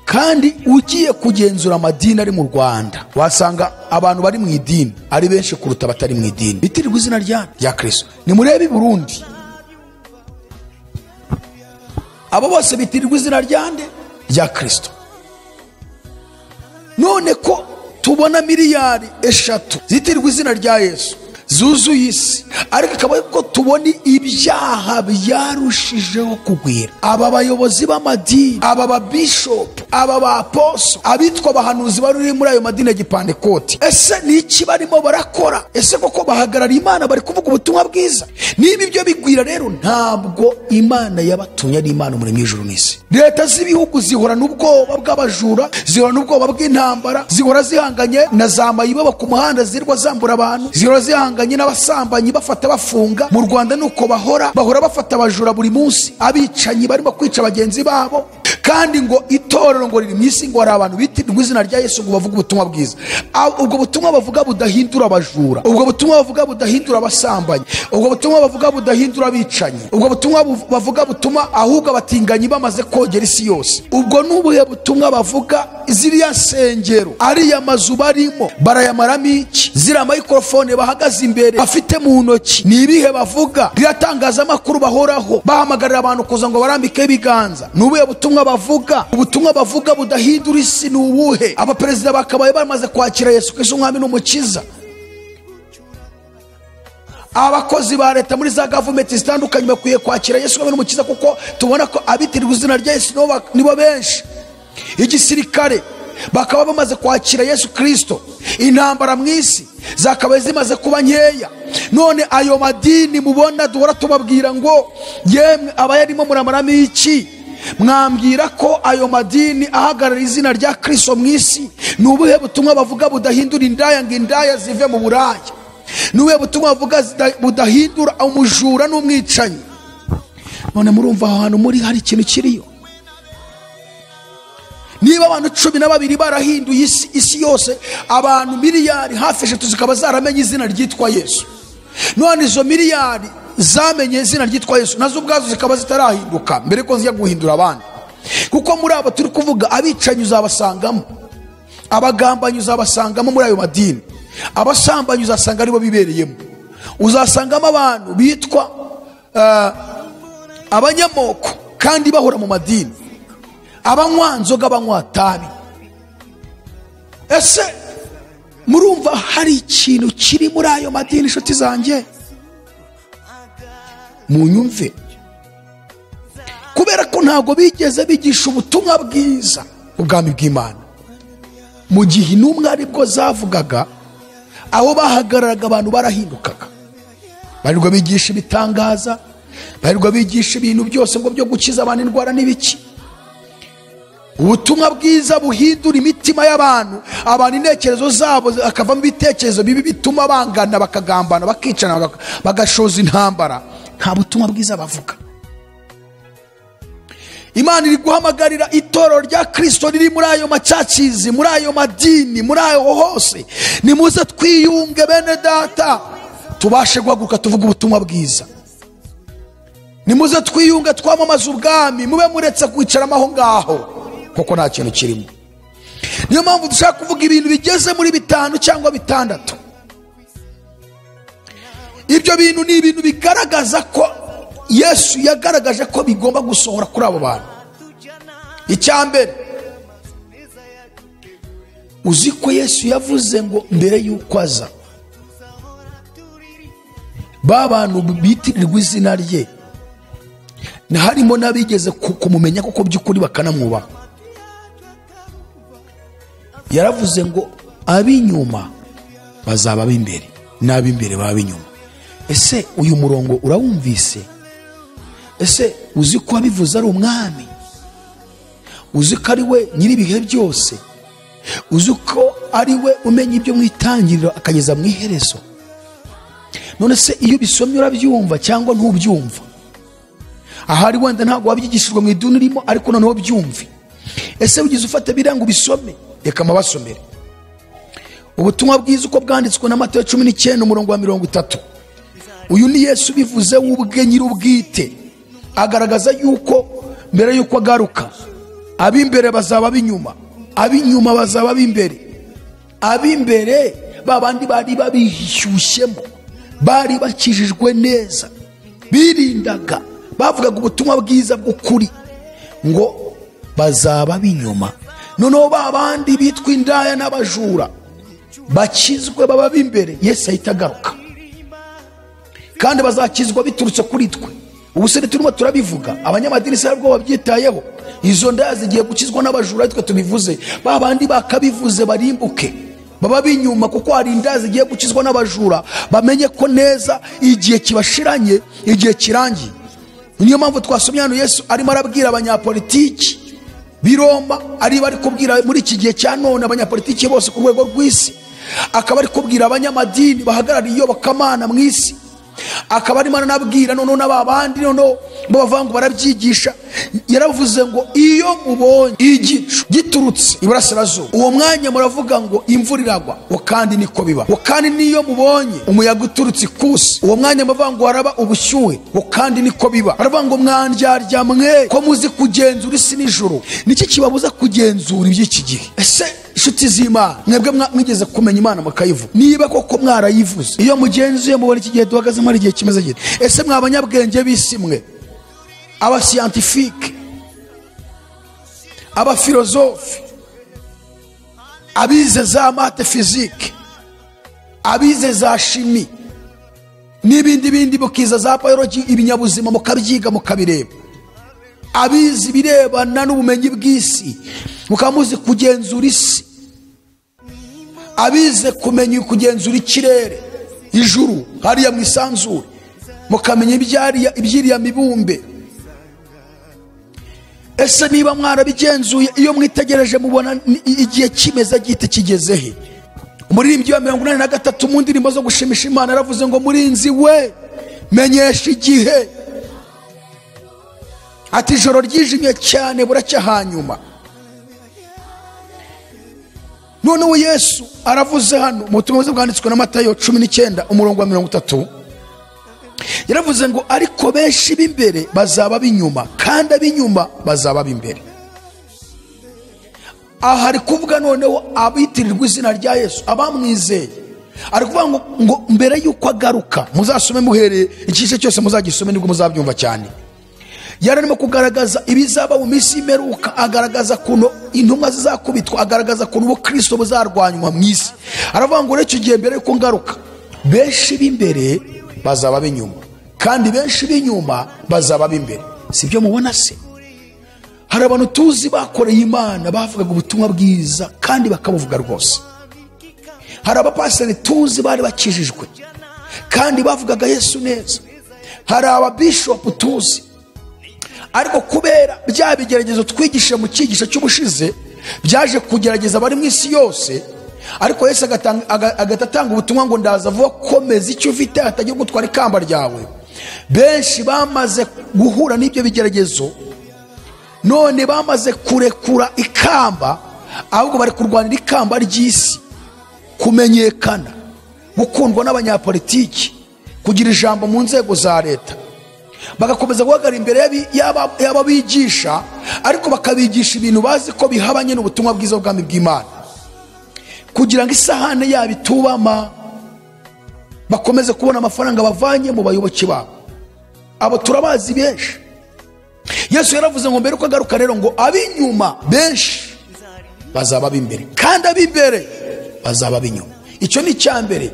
Kandi ugiye kugenzura amadini ari mu Rwanda, wasanga abantu bari mu idini ari benshi kuruta batari mu idini bitirirwa izina rya Kristo. Nimurebe Burundi, abo bose bitirirwa izina rya Kristo. None ko tubona miliyari eshatu zitirirwa izina rya Yesu zuzuye isi, ariko akaba ko tubona ibyaha byarushijeho kugwira. Aba bayobozi b'amadini, aba babishop, aba baposo, abitwa abahanuzi bari muri ayo madini ya Gipantekoti, ese ni iki barimo barakora? Ese koko bahagarariye Imana, bari kuvuga ubutumwa bwiza? Niba ibyo bigwira rero, ntabwo Imana yabatumye ari Imana muri mw'Ijuru n'isi. Leta z'ibihugu zihora n'ubwoba bw'abajura, zihora n'ubwoba bw'intambara, zihora zihanganye na za mayibobo ku muhanda zirwa zambura abantu, zihora zihanganye n'abasambanyi bafata bafunga. Mu Rwanda nuko bahora bafata abajura buri munsi, abicanyi barimo kwica bagenzi babo. Kandi ngo itorero ngo riri mu isi, ngo hari abantu bitirirwa izina rya Yesu ngo bavuga ubutumwa bwiza. Ubwo butumwa bavuga budahindura abajura, ubwo butumwa bavuga budahindura abasambanyi, ubwo butumwa bavuga budahindura abicanyi, ubwo butumwa bavuga butuma ahubwo abatinganyi bamaze kogera isi yose. Ubwo n'ubuhe butumwa bavuga? Ziriya nsengero, ariya mazu barimo barayamaramo iki? Ziriya microphone bahagaze imbere bafite mu ntoki, ni ibihe bavuga? Riratangaza amakuru bahoraho bahamagarira abantu kuza ngo barambike ibiganza, n'ubuhe butumwa bavuga? Ubutumwa bavuga budahindura isi ni ubuhe? Abaperezida bakabaye bamaze kwakira Yesu Kristo umwami n'umukiza, abakozi ba leta muri za government zitandukanye bakwiye kwakira Yesu umwami n'umukiza, kuko tubona ko abitirirwa izina rya Yesu nibo benshi. Igisirikare bakaba bamaze kwakira Yesu Kristo, intambara mu isi zakabaye zimaze kuba nkeya. None ayo madini mubona duhora tubabwira ngo yemwe abayarimo muramaramo iki? Mwambwira ko ayo madini ahagarara izina rya Kristo mu isi? N'ubuhe butumwa bavuga budahindura indaya ngo indaya zive mu buraya? N'ubuhe butumwa bavuga budahindura umujura n'umwicanyi? None murumva ahantu muri hari ikintu kiriyo. Niba abantu 12 barahinduye isi yose, abantu miliyari hafi eshatu zikaba zaramenye izina ryitwa Yesu, none izo miliyari zamenye izina ryitwa Yesu nazo ubwazo zikaba zitarahinduka mbere ko zijya guhindura abandi. Kuko muri abo turi kuvuga abicanyi uzabasangamo, abagambanyi uzabasangamo muri ayo madini, abasambanyi uzasanga aribo bibereyemo, uzasangamo abantu bitwa abanyamoko kandi bahora mu madini, abanywa nzoga, abanywa tabi. Ese murumva hari ikintu kiri muri ayo madini inshuti zanjye? Munyumve, kubera ko ntago bigeze bigisha ubutumwa bwiza ubwami bw'Imana. Mu gihe intumwa aribwo zavugaga, aho bahagararaga abantu barahindukaga, barirwa bigisha ibitangaza, barirwa bigisha ibintu byose ngo byo gukiza abantu indwara n'ibiki. Ubutumwa bwiza buhindura imitima y'abantu, abantu intekerezo zabo akavamo ibitekerezo bibi bituma bangana, bakagambana, bakicana, bagashoza intambara. Nta butumwa bwiza bavuga. Imana iri guhamagarira itorero rya Kristo riri muri ayo macacizi, muri ayo madini, muri ayo hose, nimuze twiyunge bene data, tubashe guhaguruka tuvuga ubutumwa bwiza. Nimuze twiyunge twamamaza ubwami, mube muretse kwicaramo aho ngaho kuko nta kintu kirimo. Niyo mpamvu dushaka kuvuga ibintu bigeze muri 5 cyangwa 6. Ibyo bintu ni ibintu bigaragaza ko Yesu yagaragaje ko bigomba gusohora kuri abo bantu. Icyambere, uzi ko Yesu yavuze ngo mbere yuko aza babantu bitirirwa izina rye, na harimo nabigeze kumumenya kuko by'ukuri bakanamwubaha. Yaravuze ngo abinyuma bazaba b'imbere n'ab'imbere baba inyuma. Ese uyu murongo urawumvise? Ese uzi ko abivuze ari umwami? Uzi ko ari we nyiri ibihe byose? Uzi ko ari we umenya ibyo mwitangiriro akageza mu iherezo? None se iyo bisomye urabyumva cyangwa ntubyumva? Ahari wenda ntabwo wabyigishijwe mu iduni urimo, ariko noneho byumve. Ese ugize ufate birango bisome? Reka mabasomere ubutumwa bwiza uko bwanditswe na Matayo 19 umurongo wa 30. Uyu ni Yesu bivuze ubwe nyir'ubwite, agaragaza yuko mbere yuko agaruka ab'imbere bazaba ab'inyuma, ab'inyuma bazaba ab'imbere. Ab'imbere babandi bari babishyushyemo, bari bakijijwe neza, birindaga, bavugaga ubutumwa bwiza bw'ukuri, ngo bazaba ab'inyuma. Noneho babandi bitwa indaya n'abajura bakizwe baba ab'imbere. Yesu ahita agaruka kandi bazakizwa biturutse kuri twe. Ubusere turimo turabivuga, abanyamadini sarabwo babyitayeho. Izo ndaya zigiye gukizwa n'abajura, twe tubivuze, babandi bakabivuze barimbuke, baba binyuma, kuko hari indaya zigiye gukizwa n'abajura, bamenye ko neza igihe kibashiranye, igihe kirangiye. Niyo mpamvu twasomye hano Yesu arimo arabwira abanyapolitiki biroma, ari bari kubwira muri iki gihe cya none abanyapolitiki bose ku rwego rw'isi, akaba ari kubwira abanyamadini bahagarariye iyobokamana mu isi, akaba arimo anabwira noneho n'abandi noneho bavangu barabyigisha. Yaravuze ngo iyo mubonye igicu giturutse iburasirazuba, uwo mwanya muravuga ngo imvura iragwa, kandi niko biba. Kandi niyo mubonye umuyaga uturutse ikusi, uwo mwanya muvuga ngo haraba ubushyuhe, kandi niko biba. Baravuga ngo mwandyarya mwe ko muzi kugenzura isi n'ijuru, niki kibabuza kugenzura iby'iki gihe? Ese inshuti z'Imana, mwebwe mwigeze kumenya Imana mukayivuga? Niba koko mwarayivuze, iyo mugenzuye mubona iki gihe duhagaze muri igihe kimeze gito, ese mwabanyabwenge b'isi mwe, aba scientifique, aba philosophe, abize za math physique, abize za chimie n'ibindi bindi, bukiza za biology, ibinyabuzima mukabyiga mukabireba, abize birebana n'ubumenyi bw'isi mukamuzi kugenzura isi, abize kumenya kugenzura ikirere, ijuru hariya mu isanzure, mukamenya ibyiriya mibumbe. Ese niba mwarabigenzuye, iyo mwitegereje mubona igihe kimeze gite, kigeze he? Umuririmbyi wa 83 mu ndirimbo zo gushimisha Imana yaravuze ngo murinzi we menyesha igihe, ati ijoro ryijimye cyane buracya hanyuma. Noneho Yesu aravuze hano mu butumwa bwanditswe na Matayo 19 umurongo wa 30, yaravuze ngo ariko benshi b'imbere bazaba b'inyuma kandi ab'inyuma bazaba b'imbere. aha ari kuvuga noneho abitirirwa izina rya Yesu, abamwizeye. ari kuvuga ngo mbere yuko agaruka, muzasome muhereye igice cyose muzagisome nibwo muzabyumva cyane. yararimo kugaragaza ibizaba mu minsi y'imperuka, agaragaza kuno intumwa zizakubitwa, agaragaza kuno ubukristo buzarwanywa mu isi. aravuga ngo icyo gihe mbere yuko ngaruka, benshi b'imbere bazaba b'inyuma kandi benshi b'inyuma bazaba b'imbere. sibyo mubona se? hari abantu tuzi bakoreye Imana, bavugaga ubutumwa bwiza kandi bakabuvuga rwose. hari abapasiteri tuzi bari bakijijwe kandi bavugaga Yesu neza. hari ababishopu tuzi, ariko kubera bya bigeragezo twigishe mu cyigisho cy'ubushize byaje kugerageza abari mu isi yose, ariko Yesu agatanga ubutumwa ngo ndaza vuba, komeza icyo ufite hatagira gutwara ikamba ryawe. benshi bamaze guhura n'ibyo bigeragezo, none bamaze kurekura ikamba, ahubwo bari kurwanira ikamba ry'isi, kumenyekana, gukundwa n'abanyapolitiki, kugira ijambo mu nzego za leta. bagakomeza guhagarara imbere y'ababigisha, ariko bakabigisha ibintu bazi ko bihabanye n'ubutumwa bwiza bw'ubwami bw'Imana, kugira ngo isahane yabo itubama, bakomeze kubona amafaranga bavanye mu bayoboke babo. abo turabazi benshi. Yesu yaravuze ngo mbere uko agaruka rero, ngo ab'inyuma benshi bazaba b'imbere kandi ab'imbere bazaba b'inyuma. icyo ni icya mbere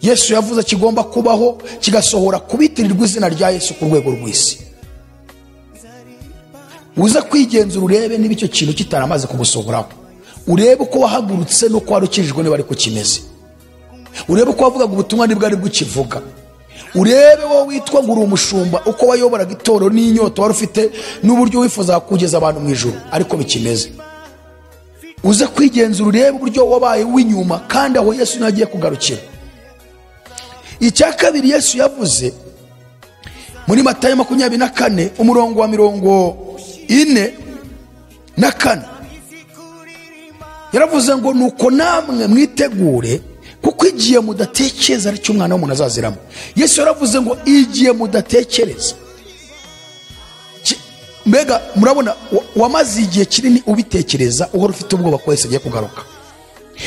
Yesu yavuze kigomba kubaho, kigasohora kubitirirwa izina rya Yesu ku rwego rw'isi. uza kwigenzura urebe niba icyo kintu kitaramaze kugusohoraho, urebe uko wahagurutse n'uko warukijijwe niba ariko kimeze, urebe uko wavugaga ubutumwa nibwo ari bwo ukivuga, urebe wowe witwa ngo uri umushumba uko wayoboraga itorero n'inyota wari ufite n'uburyo wifuza kugeza abantu mu ijuru ariko bikimeze. uze kwigenzura urebe uburyo wabaye w'inyuma kandi aho Yesu nagiye kugarukira. icya kabiri Yesu yavuze muri Matayo 24 umurongo wa 44, yaravuze ngo nuko namwe mwitegure, kuko igihe mudatekereza ari cyo umwana w'umuntu azaziramo. Yesu yaravuze ngo igihe mudatekereza. mbega murabona wamaze igihe kinini ubitekereza, uhora ufite ubwoba ko Yesu agiye kugaruka.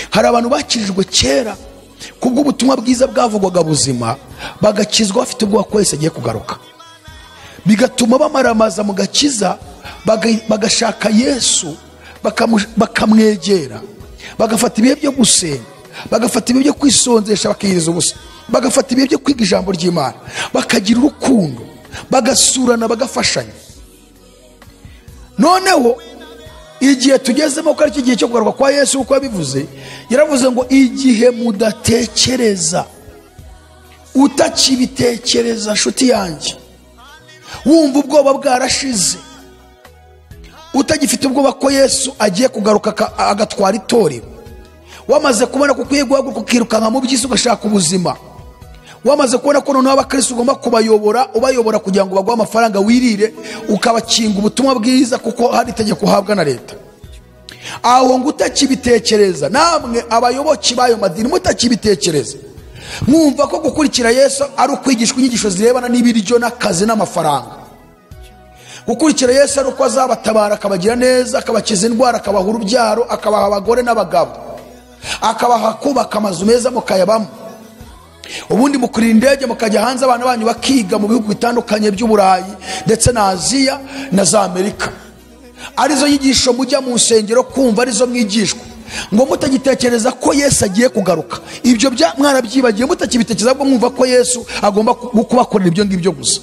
hari abantu bakirijwe kera kubwo ubutumwa bwiza bwavugwaga buzima, bagakizwa bafite ubwoba ko Yesu agiye kugaruka, bigatuma bamaramaza mu gakiza, bagashaka Yesu, bakamwegera, bagafata ibihe byo gusenga, bagafata ibihe byo kwisonzesha bakiyiriza ubusa, bagafata ibihe byo kwiga ijambo ry'Imana, bakagira urukundo, bagasurana, bagafashanya. noneho igihe tugezemo ko ari cyo gihe cyo kugaruka kwa Yesu, uko yabivuze, yaravuze ngo igihe mudatekereza. utakibitekereza nshuti yanjye, wumva ubwoba bwarashize, utagifite ubwoba ko Yesu agiye kugaruka agatwara itorero, wamaze kubona ko ukwiye guhaguruka ukirukanka mu by'isi ugashaka ubuzima, wamaze kubona ko noneho abakristo ugomba ubayobora kugira ngo baguhe amafaranga wirire, ukabakinga ubutumwa bwiza kuko hari itegeko uhabwa na leta. aho ngo utakibitekereza, namwe abayoboke b'ayo madini mutakibitekereza, mwumva ko gukurikira Yesu ari ukwigishwa inyigisho zirebana n'ibiryo n'akazi n'amafaranga. gukurikira Yesu ari uko azabatabara, akabagira neza, akabakiza indwara, akabaha urubyaro, akabaha abagore n'abagabo, akabaha kubaka amazu meza mukayabamo, ubundi mukurira indege mukajya hanze, abana banyu bakiga mu bihugu bitandukanye by'Uburayi ndetse na Aziya na za Amerika. arizo nyigisho mujya mu nsengero kumva, arizo mwigishwa, ngo mutagitekereza ko Yesu agiye kugaruka. ibyo mwarabyibagiye, mutakibitekereza ahubwo mwumva ko Yesu agomba kubakorera ibyo ngibyo gusa.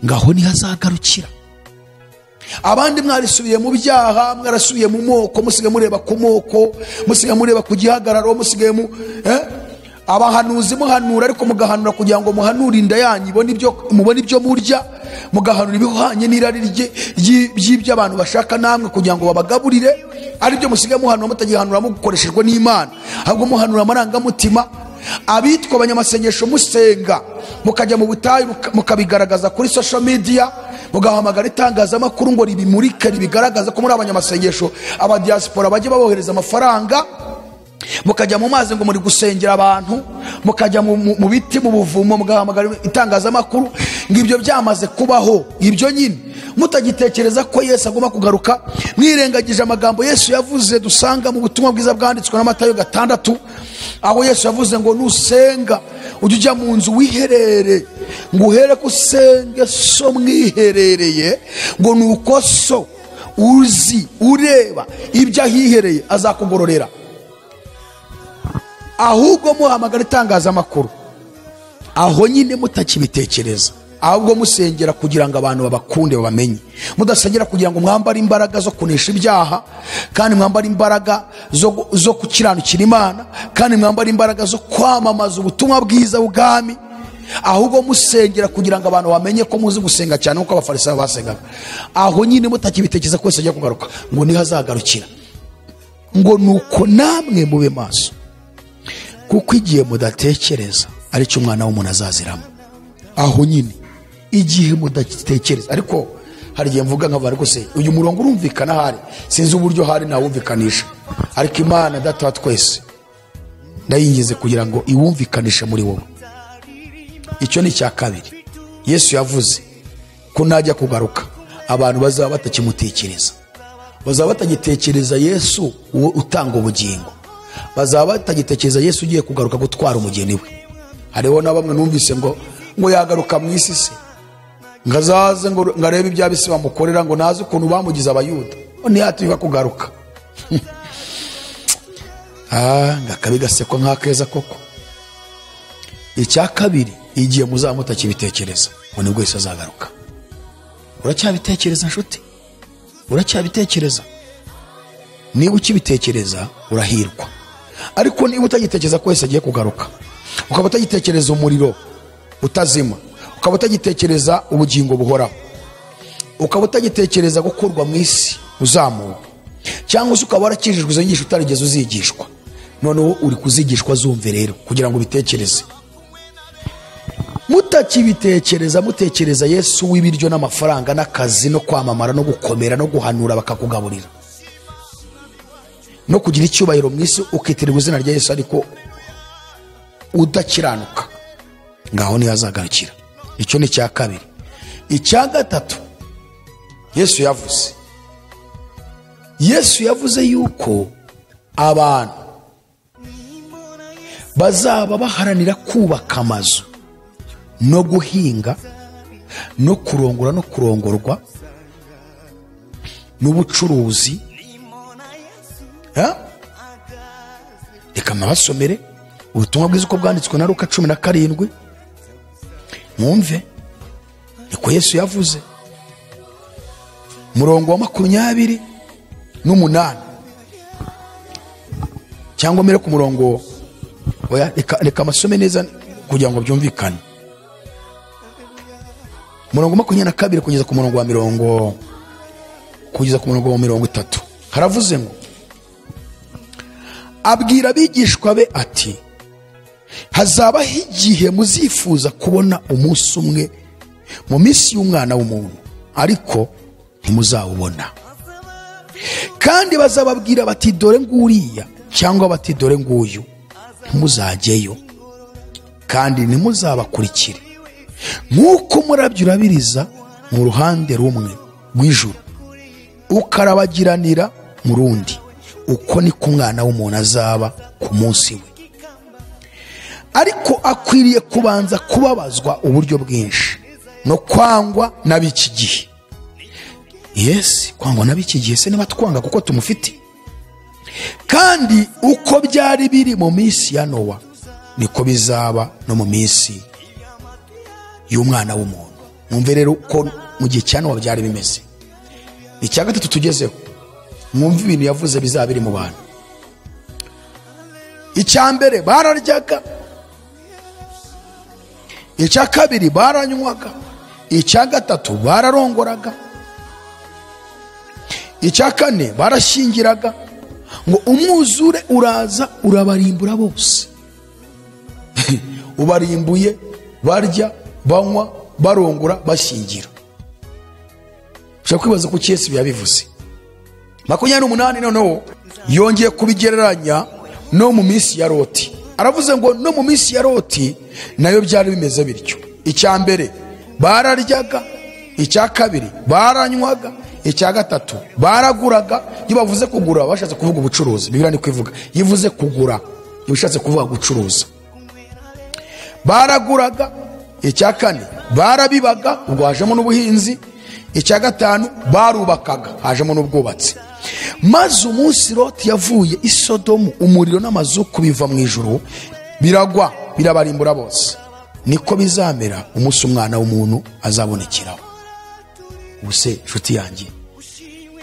ngaho niho azagarukira. abandi mwarisubiye mu byaha, mwarasubiye mu moko, musigaye mureba ku moko, musigaye mureba ku gihagararo, musigaye abahanuzi muhanura, ariko mugahanura kugira ngo muhanure inda yanyu mubone ibyo murya, mugahanura ibihwanye n'irari ry'ibyo abantu bashaka namwe kugira ngo babagaburire. aribyo musigaye muhanura, mutagihanura mukoreshejwe n'Imana, ahubwo muhanura amarangamutima. abitwa abanyamasengesho musenga, mukajya mu butayu mukabigaragaza kuri social media, mugahamagara itangazamakuru ngo ribimurike, ribigaragaza ko muri abanyamasengesho. abadiaspora bajye babohereza amafaranga, mukajya mu mazi ngo muri gusengera abantu, mukajya mu biti mu buvumo mugahamagara itangazamakuru, ngo ibyo byamaze kubaho. Ibyo nyine mutagitekereza ko Yesu agomba kugaruka, mwirengagije amagambo Yesu yavuze dusanga mu butumwa bwiza bwanditswe na Matayo 6, aho Yesu yavuze ngo nusenga ujye ujya mu nzu wiherere, ngo uhere ko usenge so mwiherereye, ngo nuko so uzi ureba ibyo ahihereye azakugororera. Ahubwo muhamagara itangazamakuru, aho nyine mutakibitekereza, ahubwo musengera kugira ngo abantu babakunde babamenye. Mudasengera kugira ngo mwambare imbaraga zo kunesha ibyaha, kandi mwambare imbaraga zo kukiranukira Imana, kandi mwambare imbaraga zo kwamamaza ubutumwa bwiza bw'Ubwami. Ahubwo musengera kugira ngo abantu bamenye ko muzi gusenga cyane nk'uko abafarisayo basengaga. Aho nyine mutakibitekereza ko Yesu agiye kugaruka, ngo niho azagarukira. Ngo nuko namwe mube maso, kuko igihe mudatekereza aricyo umwana w'umuntu azaziramo. Aho nyine igihe mudatekereza. Ariko hari igihe mvuga nkavuga ariko se uyu murongo urumvikana hari, sinzi uburyo hari nawumvikanisha, ariko Imana Data wa twese ndayingize kugira ngo iwumvikanishe muri wowe. Icyo ni cya kabiri. Yesu yavuze ko najya kugaruka abantu bazaba batakimutekereza, bazaba batagitekereza Yesu utanga ubugingo, bazaba batagitekereza Yesu ugiye kugaruka gutwara umugeni we. Hariho na bamwe numvise ngo yagaruka mu isi se, ngazaze ngo ngarebe ibya bisi bamukorera, ngo nazi ukuntu bamugize Abayuda, ntiyatuka kugaruka. Ngakabi gaseko nk'akeza koko. Icya kabiri, igihe muzaba mutakibitekereza, ngo nibwo Yesu azagaruka. Uracyabitekereza nshuti? Uracyabitekereza? Niba ukibitekereza urahirwa. Ariko niba utagitekereza ko Yesu agiye kugaruka, ukaba utagitekereza umuriro utazima, ukaba utagitekereza ubugingo buhoraho, ukaba utagitekereza gukurwa mu isi uzamuka, cyangwa se ukaba warakijijwe izo nyigisho utarigeze uzigishwa, noneho uri kuzigishwa zumve rero kugira ngo bitekereze. Mutakibitekereza, mutekereza Yesu w'ibiryo n'amafaranga n'akazi no kwamamara no gukomera no guhanura bakakugaburira, no kugira icyubahiro mu isi ukitirirwa izina rya Yesu, ariko udakiranuka, ngaho niho azagarukira. Icyo ni cya kabiri. Icya gatatu, Yesu yavuze yuko abantu bazaba baharanira kubaka amazu no guhinga no kurongora no kurongorwa n'ubucuruzi. Reka mabasomere ubutumwa bwiza uko bwanditswe na Luka 17, mwumve niko Yesu yavuze. Murongo wa 28, cyangwa mere ku murongo oya, reka masome neza kugira ngo byumvikane. Murongo 22 kugeza ku murongo wa 30 haravuze ngo, abwira abigishwa be ati, hazabaho igihe muzifuza kubona umunsi umwe mu minsi y'umwana w'umuntu, ariko ntimuzawubona. Kandi bazababwira bati dore nguriya, cyangwa bati dore nguyu, ntimuzajyeyo kandi ntimuzabakurikire. Nk'uko umurabyo urabiriza mu ruhande rumwe rw'ijuru ukarabagiranira mu rundi, uko niko umwana w'umuntu azaba ku munsi we. Ariko akwiriye kubanza kubabazwa uburyo bwinshi no kwangwa n'ab'iki gihe. Yes, kwangwa n'ab'iki gihe se niba twanga kuko tumufite. Kandi uko byari biri mu minsi ya Nowa, niko bizaba no mu minsi y'umwana w'umuntu. Mwumve rero ko mu gihe cya Nowa byari bimeze. Icya gatatu tugezeho, mwumve ibintu yavuze bizaba biri mu bantu. Icya mbere, bararyaga. Icya kabiri, baranywaga. Icya gatatu, bararongoraga. Icya kane, barashyingiraga. Ngo umwuzure uraza urabarimbura bose. Ubarimbuye barya, banywa, barongora, bashyingira. Ushaka kwibaza ko Yesu yabivuze. 28 noneho yongeye kubigereranya no mu minsi ya Loti. Aravuze ngo no mu minsi ya Loti nayo byari bimeze bityo. Icya mbere bararyaga, icya kabiri baranywaga, icya gatatu baraguraga. Iyo bavuze kugura bashatse kuvuga ubucuruzi, Bibiliya ni kwivuga yivuze kugura, ibishatse kuvuga gucuruza. Baraguraga, icya kane barabibaga, ubwo hajemo n'ubuhinzi, icya gatanu barubakaga, hajemo n'ubwubatsi. Maze umunsi Loti yavuye i Sodomu, umuriro n'amazu kubiva mu ijuru biragwa birabarimbura bose. Niko bizamera umunsi umwana w'umuntu azabonekeraho. Ubuse nshuti yanjye,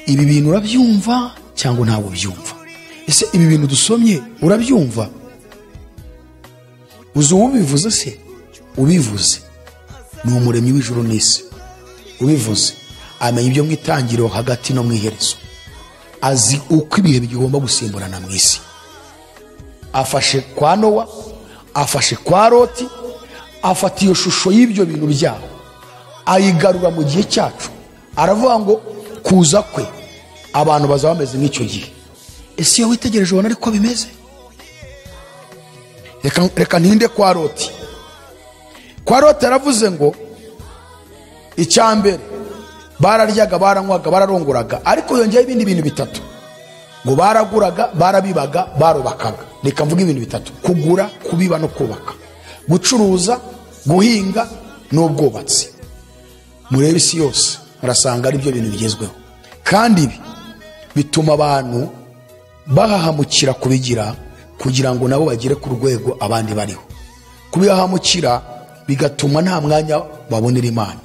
ibi bintu urabyumva cyangwa ntawe ubyumva? Ese ibi bintu dusomye urabyumva? Uzi ubivuze se? Ubivuze ni umuremyi w'ijuru n'isi. Ubivuze amenya ibyo mu itangiriro, hagati no mu iherezo. Azi uko ibihe bigomba gusimburana mu isi. Afashe kwa Nowa, afashe kwa Loti, afata iyo shusho y'ibyo bintu byabo ayigarura mu gihe cyacu. Aravuga ngo kuza kwe abantu bazaba bameze nk'icyo gihe. Ese iyo witegereje ubona ariko bimeze? Reka ntinde kwa Loti. Kwa Loti aravuze ngo icya mbere bararyaga, baranywaga, bararonguraga, ariko yongeyeho ibindi bintu bitatu ngo baraguraga, barabibaga, barubakaga. Reka mvuga ibintu bitatu: kugura, kubiba no kubaka, gucuruza, guhinga n'ubwubatsi. Murebe isi yose murasanga ari byo bintu bigezweho, kandi ibi bituma abantu bahahamukira kubigira kugira ngo nabo bagere ku rwego abandi bariho. Kubihahamukira bigatuma nta mwanya babonera Imana.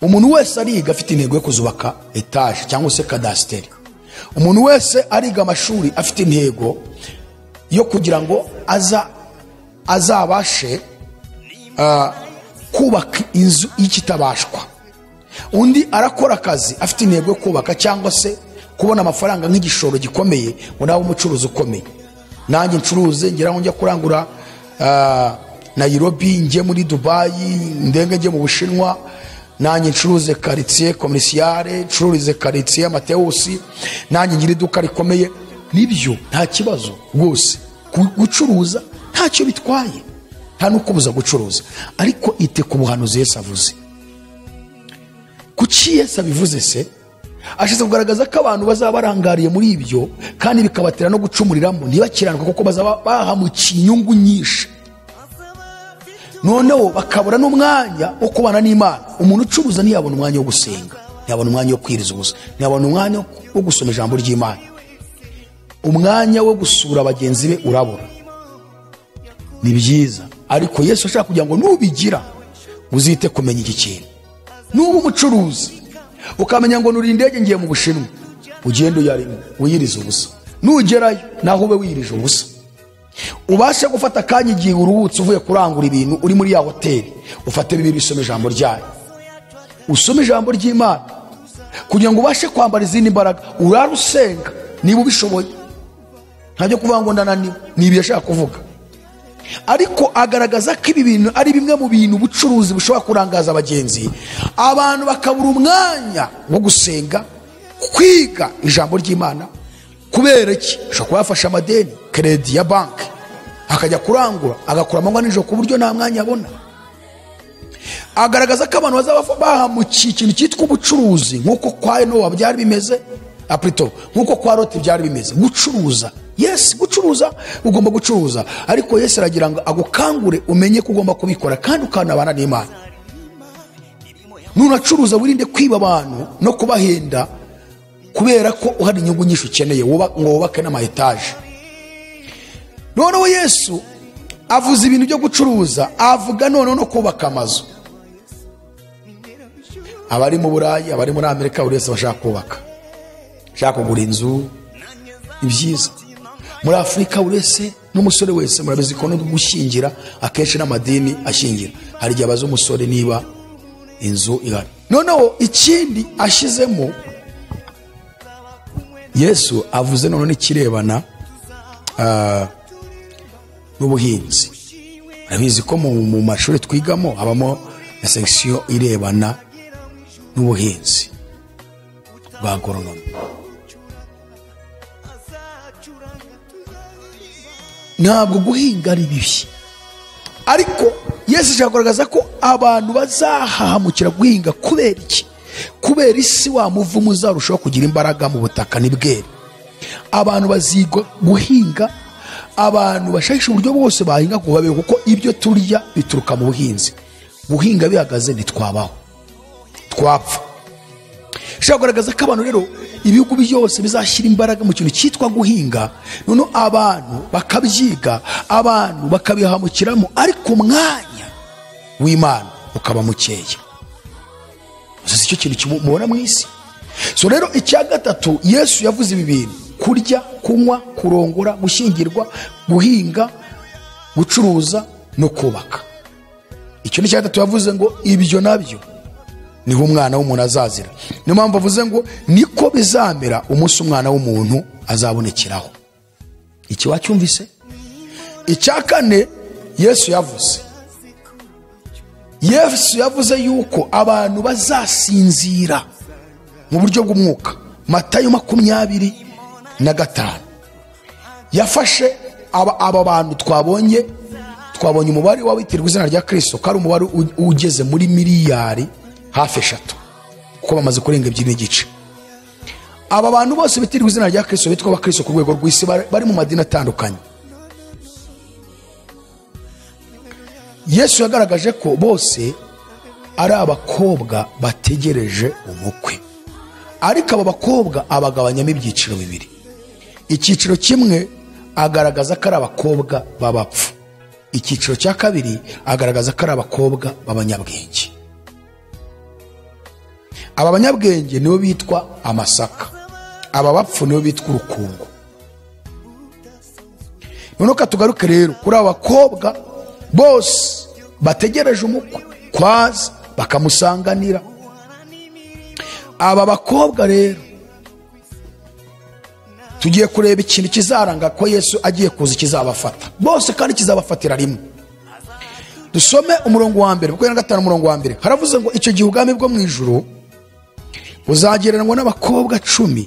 Umuntu wese ariga afite intego yo kuzubaka etaje cyangwa se kadasiteri. Umuntu wese ariga amashuri afite intego yo kugira ngo azabashe kubaka inzu y'ikitabashwa. Undi arakora akazi afite intego yo kubaka cyangwa se kubona amafaranga nk'igishoro gikomeye, ngo nawe umucuruzi ukomeye. Nanjye ncuruze, ngira ngo njya kurangura Nairobi, njye muri Dubai, ndenge njye mu Bushinwa. Nanjye ncuruze quartier commerciale, ncururize quartier Mateusi, nanjye ngira iduka rikomeye. Nibyo nta kibazo rwose, gucuruza ntacyo bitwaye, nta nukubuza gucuruza. Ariko ite ku buhanuzi Yesu avuze. Kuki Yesu abivuze se? Ashatse kugaragaza ko abantu bazaba barangariye muri ibyo, kandi bikabatera no gucumuriramo, ntibakiranuka kuko bazaba bahamukiye inyungu nyinshi. Noneho bakabura n'umwanya wo kubana n'Imana. Umuntu ucuruza ntiyabona umwanya wo gusenga, ntiyabona umwanya wo kwiriza ubusa, ntiyabona umwanya wo gusoma ijambo ry'Imana. Umwanya wo gusura bagenzi be urabura. Ni byiza, ariko Yesu ashaka kugira ngo nubigira uzite kumenya iki kintu. Nuba umucuruzi ukamenya ngo nuri indege ngiye mu Bushinwa, ugenda uyarimo uyiriza ubusa, nugerayo naho ube wiyirije ubusa. Ubashe gufata kanya igihe uruhutse uvuye kurangura ibintu uri muri ya hoteli, ufate Bibiliya usome ijambo ryayo, usome ijambo ry'Imana kugira ngo ubashe kwambara izindi mbaraga. Urarusenga niba ubishoboye, ntajya kuvuga ngo ndananiwe, nibi yashaka kuvuga. Ariko agaragaza ko ibi bintu ari bimwe mu bintu ubucuruzi bushobora kurangaza abagenzi, abantu bakabura umwanya wo gusenga, kwiga ijambo ry'Imana. Kubera iki? Ushobora kuba yafashe amadeni, kredi ya banki, akajya kurangura, agakura amanywa nijoro ku buryo nta mwanya abona. Agaragaza ko abantu bazaba bahamukiye ikintu cyitwa ubucuruzi, nk'uko kwa Nowa byari bimeze, nk'uko kwa Loti byari bimeze. Gucuruza, yes, gucuruza, ugomba gucuruza, ariko Yesu aragira ngo agukangure umenye ko ugomba kubikora kandi ukanabana n'Imana. Nunacuruza wirinde kwiba abantu no kubahenda, kubera ko uhari inyungu nyinshi ukeneye ngo wubake n'ama etaje. Noneho Yesu avuze ibintu byo gucuruza, avuga noneho no kubaka amazu. Abari mu Burayi, abari muri Amerika, buri wese bashaka kubaka, shaka kugura inzu. Ibyiza muri Afurika buri wese n'umusore wese murabizi ko no gushyingira akenshi n'amadini ashyingira, hari igihe abaza umusore niba inzu ihari. Noneho ikindi ashizemo Yesu avuze noneho n'ikirebana n'ubuhinzi. Arabizi ko mu mashuri twigamo habamo na section irebana n'ubuhinzi bwa agronomy. ntabwo guhinga ari bibi, ariko Yesu ashaka kugaragaza ko abantu bazahahamukira guhinga. Kubera iki? Kubera isi wa muvumo uzarushaho kugira imbaraga mu butaka nibwere. Abantu bazigwa guhinga, abantu bashakisha uburyo bwose bahinga kubabeho, kuko ibyo turya bituruka mu buhinzi. Guhinga bihagaze ntitwabaho, twapfa. Shaka kugaragaza ko abantu rero ibihugu byose bizashyira imbaraga mu kintu cyitwa guhinga, none abantu bakabyiga, abantu bakabihamukiramo, ariko umwanya w'Imana ukaba mukeya. Si cyo kintu kimubona mu isi. So rero icya gatatu Yesu yavuze ibi bintu: kurya, kunywa, kurongora, gushyingirwa, guhinga, gucuruza no kubaka. Icyo ni cya gatatu yavuze ngo ibyo nabyo niho umwana w'umuntu azazira. Niyo mpamvu avuze ngo niko bizamera umunsi umwana w'umuntu azabonekeraho. Iki wacyumvise? Icya kane Yesu yavuze yuko abantu bazasinzira mu buryo bw'umwuka. Matayo 25 yafashe aba bantu twabonye umubare w'abitirwa izina rya Kristo, ko ari umubare ugeze muri miliyari hafi 3, kuko bamaze kurenga 2.5. Aba bantu bose bitirwa izina rya Kristo, bitwa abakristo ku rwego rw'isi, bari mu madini atandukanye. Yesu yagaragaje ko bose ari abakobwa bategereje umukwe, ariko aba bakobwa abagabanyamo ibyiciro bibiri. Icyiciro kimwe agaragaza ko ari abakobwa b'abapfu, icyiciro cya kabiri agaragaza ko ari abakobwa b'abanyabwenge. Aba banyabwenge nibo bitwa amasaka, aba bapfu nibo bitwa urukungu. Noneho katugaruke rero kuri aba bakobwa bose bategereje umukwe kwaza bakamusanganira. Aba bakobwa rero tugiye kureba ikintu kizaranga ko Yesu agiye kuza kizabafata bose, kandi kizabafatira rimwe. Dusome umurongo wa mbere, 25 umurongo wa mbere. Haravuze ngo icyo gihe ubwami bwo mw'Ijuru buzagereranywa n'abakobwa 10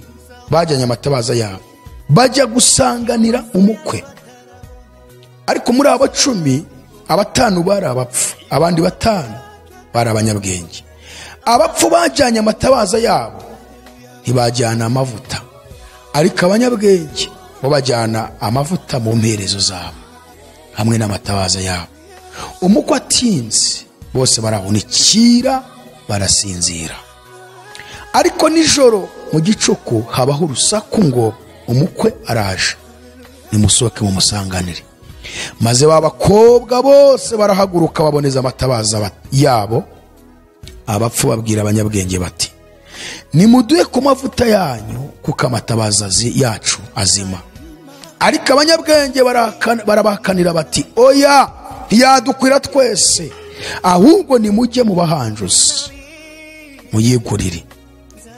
bajyanye amatabaza yabo bajya gusanganira umukwe. Ariko muri abo 10, 5 bari abapfu, abandi 5 bari abanyabwenge. Abapfu bajyanye amatabaza yabo ntibajyana amavuta, ariko abanyabwenge bo bajyana amavuta mu mperezo zabo hamwe n'amatabaza yabo. Umukwe atinze bose barahunikira barasinzira, ariko nijoro mu gicuku habaho urusaku ngo umukwe araje, nimusohoke mu musanganire. Maze babakobwa bose barahaguruka baboneza amatabaza yabo. Abapfu babwira abanyabwenge bati, nimuduhe ku mavuta yanyu kuko amatabaza yacu azima. Ariko abanyabwenge barabakanira bati, oya, ntiyadukwira twese, ahubwo nimujye mu bahanjuzi muyigurire.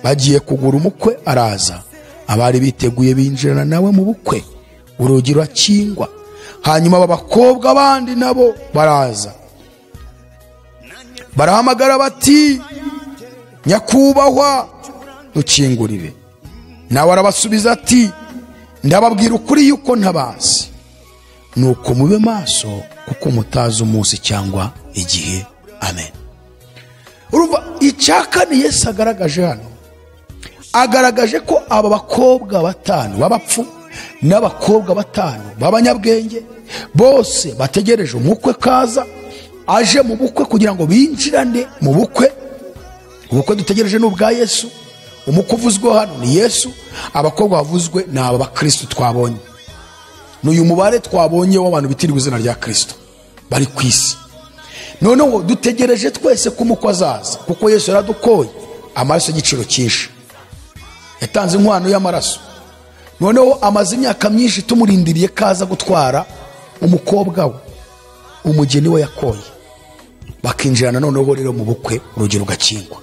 Bagiye kugura, umukwe araza, abari biteguye binjirana nawe mu bukwe, urugi rurakingwa. Hanyuma aba bakobwa bandi nabo baraza, barahamagara bati, nyakubahwa dukingurire. Nawe arabasubiza ati, ndababwira ukuri yuko ntabazi. Nuko mube maso, kuko mutazi umunsi cyangwa igihe. Amen. Urumva icyakane Yesu agaragaje hano, agaragaje ko aba bakobwa 5 b'abapfu n'abakobwa 5 b'abanyabwenge bose bategereje umukwe kaza aje mu bukwe kugira ngo binjirane mu bukwe. Ubukwe dutegereje n'ubwa Yesu. Umukwe uvuzwe hano ni Yesu, abakobwa bavuzwe ni aba bakristo twabonye. N'uyu mubare twabonye w'abantu bitirirwa izina rya Kristo bari ku isi. Noneho dutegereje twese ko umukwe azaza, kuko Yesu yaradukoye amaraso y'igiciro cyinshi, yatanze inkwano y'amaraso. Noneho amaze imyaka myinshi tumurindiriye kaza gutwara umukobwa we, umugeni we yakoye, bakinjirana noneho rero mu bukwe, urugi rugakingwa.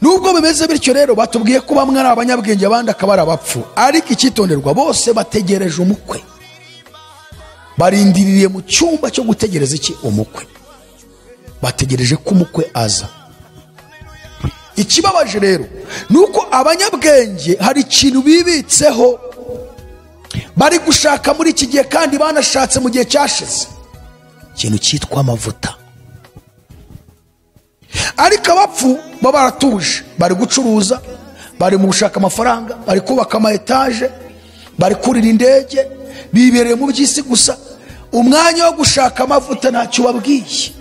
Nubwo bimeze bityo rero, batubwiye ko bamwe ari abanyabwenge abandi akaba ari abapfu, ariko icyitonderwa bose bategereje umukwe, barindiriye mu cyumba cyo gutegereza iki? Umukwe. Bategereje ko umukwe aza. Ikibabaje rero nuko abanyabwenge hari ikintu bibitseho, bari gushaka muri iki gihe kandi banashatse mu gihe cyashize ikintu cyitwa amavuta. Ariko abapfu bo baratuje, bari gucuruza, bari mu gushaka amafaranga, bari kubaka ama etaje, bari kurira indege, bibereye mu by'isi gusa. Umwanya wo gushaka amavuta ntacyo babwiye.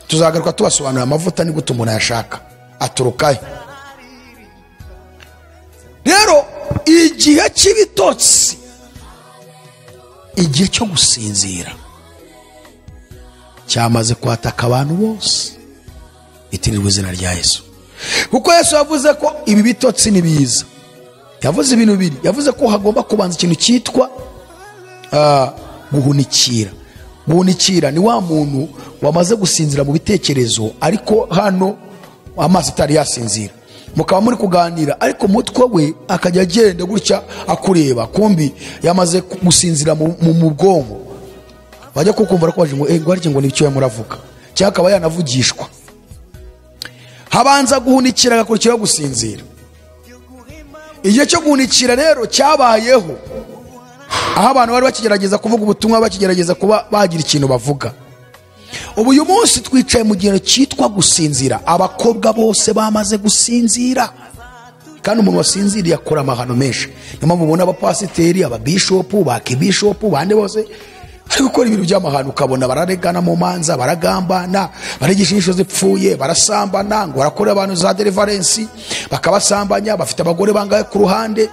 Tuzagaruka tubasobanurira amavuta ni gute umuntu yashaka, aturukahe. Rero igihe cy'ibitotsi, igihe cyo gusinzira cyamaze kwataka abantu bose, itirirwa izina rya Yesu. Kuko Yesu yavuze ko ibi bitotsi ni biza. Yavuze ibintu bibiri. Yavuze ko hagomba kubanza ikintu cyitwa guhunikira. Guhunikira ni wa muntu wamaze gusinzira mu bitekerezo, ariko hano amaso atari yasinzira. Mukaba muri kuganira ariko mutwe we akajya agenda gutya akureba, kumbi yamaze gusinzira mu bwonko. Bajya kukumva ko baje ngo nicyo yamuravuga, cyangwa akaba yanavugishwa. Habanza guhunikira agakurikiraho gusinzira. Igihe cyo guhunikira rero cyabayeho aho abantu bari bakigerageza kuvuga ubutumwa, bakigerageza kuba bagira ikintu bavuga. Ubu uyu munsi twicaye mu gihe cyitwa gusinzira. Abakobwa bose bamaze gusinzira, kandi umuntu wasinziriye akora amahano menshi. Niyo mpamvu mubona abapasiteri, ababishopu, bakibishopu, bande bose ari gukora ibintu by'amahano. Ukabona bararegana mu manza, baragambana, barigisha inyigisho zipfuye, barasambana, ngo barakora abantu za deliverance, bakabasambanya, bafite abagore bangaye ku ruhande.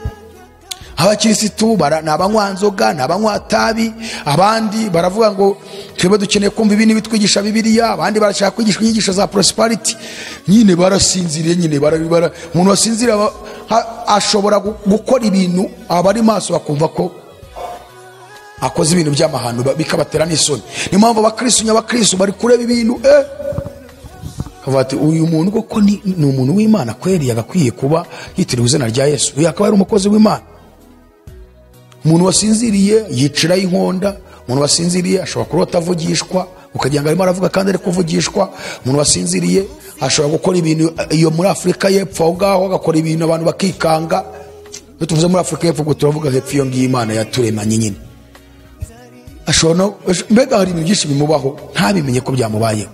Abakirisitu ni abanywanzoga, ni abanywantabi, abandi baravuga ngo twebwe dukeneye kumva ibintu bitwigisha Bibiliya, abandi barashaka kwigisha inyigisho za prosperity. Nyine barasinziriye, nyine umuntu wasinzira ashobora gukora ibintu abari maso bakumva ko akoze ibintu by'amahano, bikabatera n'isoni. Niyo mpamvu abakristo nyabakristo bari kureba ibintu kavuga ati uyu muntu koko ni umuntu w'Imana kweri, yagakwiye kuba yitiriwe izina rya Yesu, uyu akaba ari umukozi w'Imana. Umuntu wasinziriye yicira inkonda, umuntu wasinziriye ashobora kurota avugishwa, ukagira ngo arimo aravuga kandi ari kuvugishwa. Umuntu wasinziriye ashobora gukora ibintu iyo muri Afurika y'Epfo aho ngaho, agakora ibintu abantu bakikanga. Iyo tuvuze muri Afurika y'Epfo ngo turavuga hepfo iyo ngiyo Imana yaturemanye nyine. Ashobora mbega hari ibintu byinshi bimubaho ntabimenye ko byamubayeho.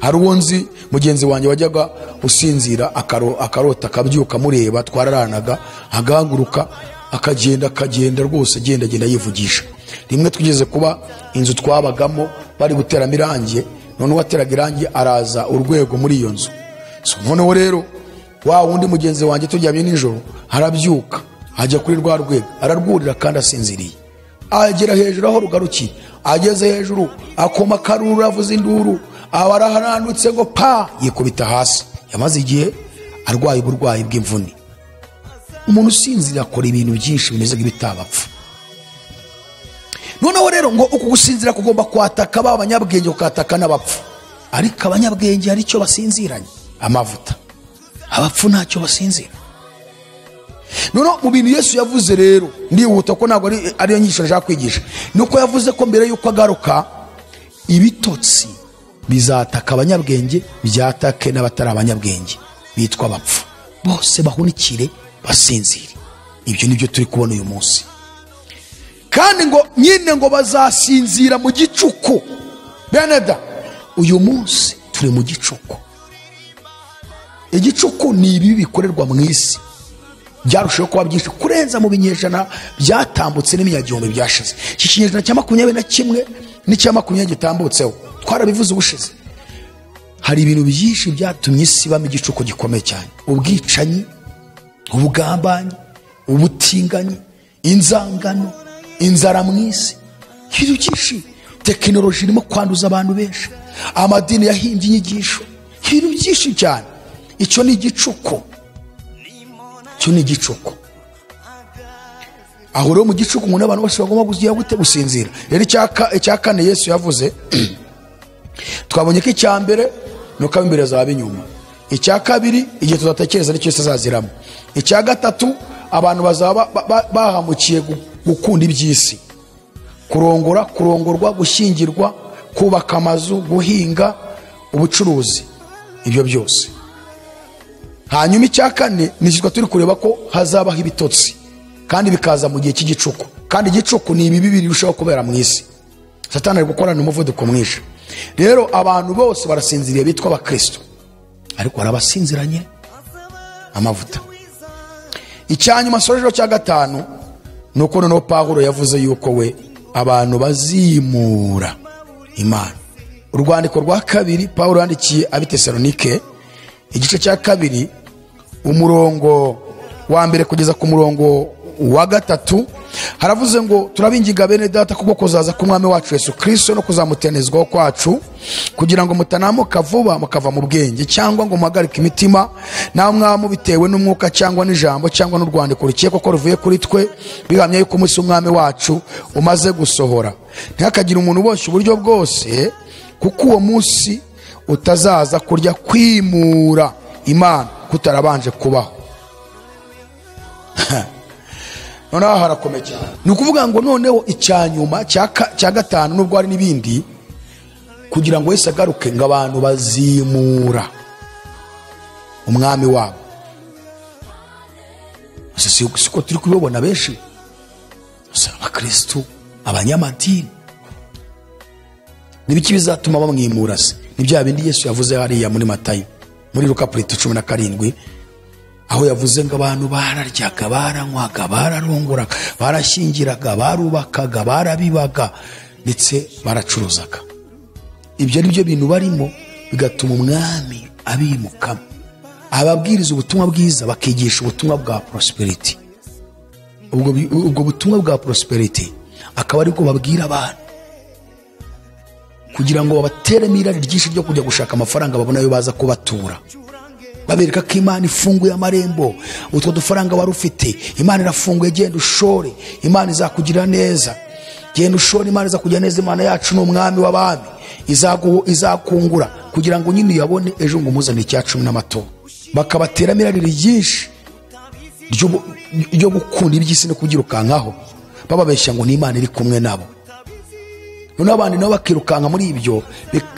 Hari uwo nzi mugenzi wanjye wajyaga usinzira akarota akabyuka mureba, twararanaga, agahaguruka akagenda rwose agenda yivugisha. Rimwe twigeze kuba inzu twabagamo bari guteramo irangi, none uwateraga irangi araza urwego muri iyo nzu. Noneho rero wa wundi mugenzi wanjye turyamye nijoro arabyuka ajya kuri rwa rwego, ararwurira kandi asinziriye. Agera hejuru aho rugarukiye, ageze hejuru akoma karuru, avuza induru, abarahananutse ngo pa, yikubita hasi. Yamaze igihe arwaye uburwayi bw'imvune. Umuntu usinzira akora ibintu byinshi bimeze nk'ibitabapfa. Noneho rero ngo uku gusinzira kugomba kwataka abanyabwenge, ukataka n'abapfu. Ariko abanyabwenge hari icyo basinziranye, amavuta. Abapfu ntacyo basinzira. Noneho mu bintu Yesu yavuze rero, ndihuta ko ntabwo ariyo nyigisho nshaka kwigisha, nuko yavuze ko mbere yuko agaruka ibitotsi bizataka abanyabwenge, byatake n'abatari abanyabwenge bitwa abapfu. Bose bahunikire basinzire. Ibyo nibyo turi kubona uyu munsi. Kandi ngo nyine ngo bazasinzira mu gicuku. Beneda, uyu munsi turi mu gicuku. Igicuku ni ibi bikorerwa mu isi, byarushaho kuba byinshi kurenza mu binyejana byatambutse n'iminyagihumbi byashize. Iki kinyejana cya 21 n'icya 20 gitambutseho twarabivuze ubushize. Hari ibintu byinshi byatumye isi bama igicuku gikomeye cyane: ubwicanyi, ubugambanyi, ubutinganyi, inzangano, inzara mu isi, ibintu byinshi. Tekinoloji irimo kwanduza abantu benshi, amadini yahimbye inyigisho, ibintu byinshi cyane. Icyo ni igicuku. Icyo ni igicuku. Aho rero mu gicuku umuntu abantu bose bagomba kugira gute? Gusinzira. Rero icya kane Yesu yavuze, twabonye ko icya mbere nuko imbere zaba inyuma. Icya kabiri igihe tuzatekereza nicyo azaziramo. Icya gatatu abantu bazaba bahamukiye gukunda iby'isi, kurongorwa, gushyingirwa, kubaka amazu, guhinga, ubucuruzi, ibyo byose. Hanyuma icya kane nishitwa turi kureba ko hazabaho ibitotsi. kandi bikaza mu gihe cy'igicuku, kandi igicuku ni ibibi birushaho kubera mu isi. Satani ari gukorana umuvuduko mwinshi. Rero abantu bose barasinziriye bitwa abakristo, ariko barabasinziranye amavuta. Icyanyuma sorejo cya gatanu nuko noneho Pawulo yavuze yuko we abantu bazimura Imana. Urwandiko rwa kabiri Pawulo yandikiye abitesalonike igice cya kabiri umurongo wa mbere kugeza ku murongo wa gatatu haravuze ngo turabingiga bene data kubwo kuzaza k'umwami wacu Yesu Kristo no kuzamutenezwaho kwacu, kugira ngo mutanamuka vuba mukava mu bwenge, cyangwa ngo muhagarike imitima nawe mwamu bitewe n'umwuka cyangwa n'ijambo cyangwa n'urwandiko rukekwa ko ruvuye kuri twe, bihamya yuko umunsi w'umwami wacu umaze gusohora. Ntihakagire umuntu uboshye uburyo bwose, kuko uwo munsi utazaza kurya kwimura Imana kutarabanje kubaho. Noneho harakomeye cyane. Ni ukuvuga ngo noneho icyanyuma cya gatanu nubwo hari n'ibindi, kugira ngo Yesu agaruke ngo abantu bazimura umwami wabo. Siko turi kubibona benshi, abakristo, abanyamadini. Nibiki bizatuma bamwimura se? Ni bya bindi Yesu yavuze hariya muri Matayo muri Luka 17, aho yavuze ngo abantu bararyaga, baranywaga, bararonguraga, barashyingiraga, barubakaga, barabibaga, ndetse baracuruzaga. Ibyo ari byo bintu barimo bigatuma umwami abimukamo. Ababwiriza ubutumwa bwiza bakigisha ubutumwa bwa prosperity. Ubwo butumwa bwa prosperity akaba ari bwo babwira abantu, kugira ngo babateremo irari ryinshi ryo kujya gushaka amafaranga babona yo baza kubatura. Babereka ko Imana ifunguye amarembo, utwo dufaranga wari ufite Imana irafunguye, genda ushore, Imana izakugirira neza, genda ushore, Imana izakugirira neza, Imana yacu ni umwami w'abami, izakungura, kugira ngo nyine uyabone ejo ngo umuzane icya 10 n'amato. Bakabateramo irari ryinshi ryo gukunda iby'isi no kubyirukankaho, bababeshya ngo ni Imana iri kumwe nabo. None abandi nabo bakirukanka muri ibyo,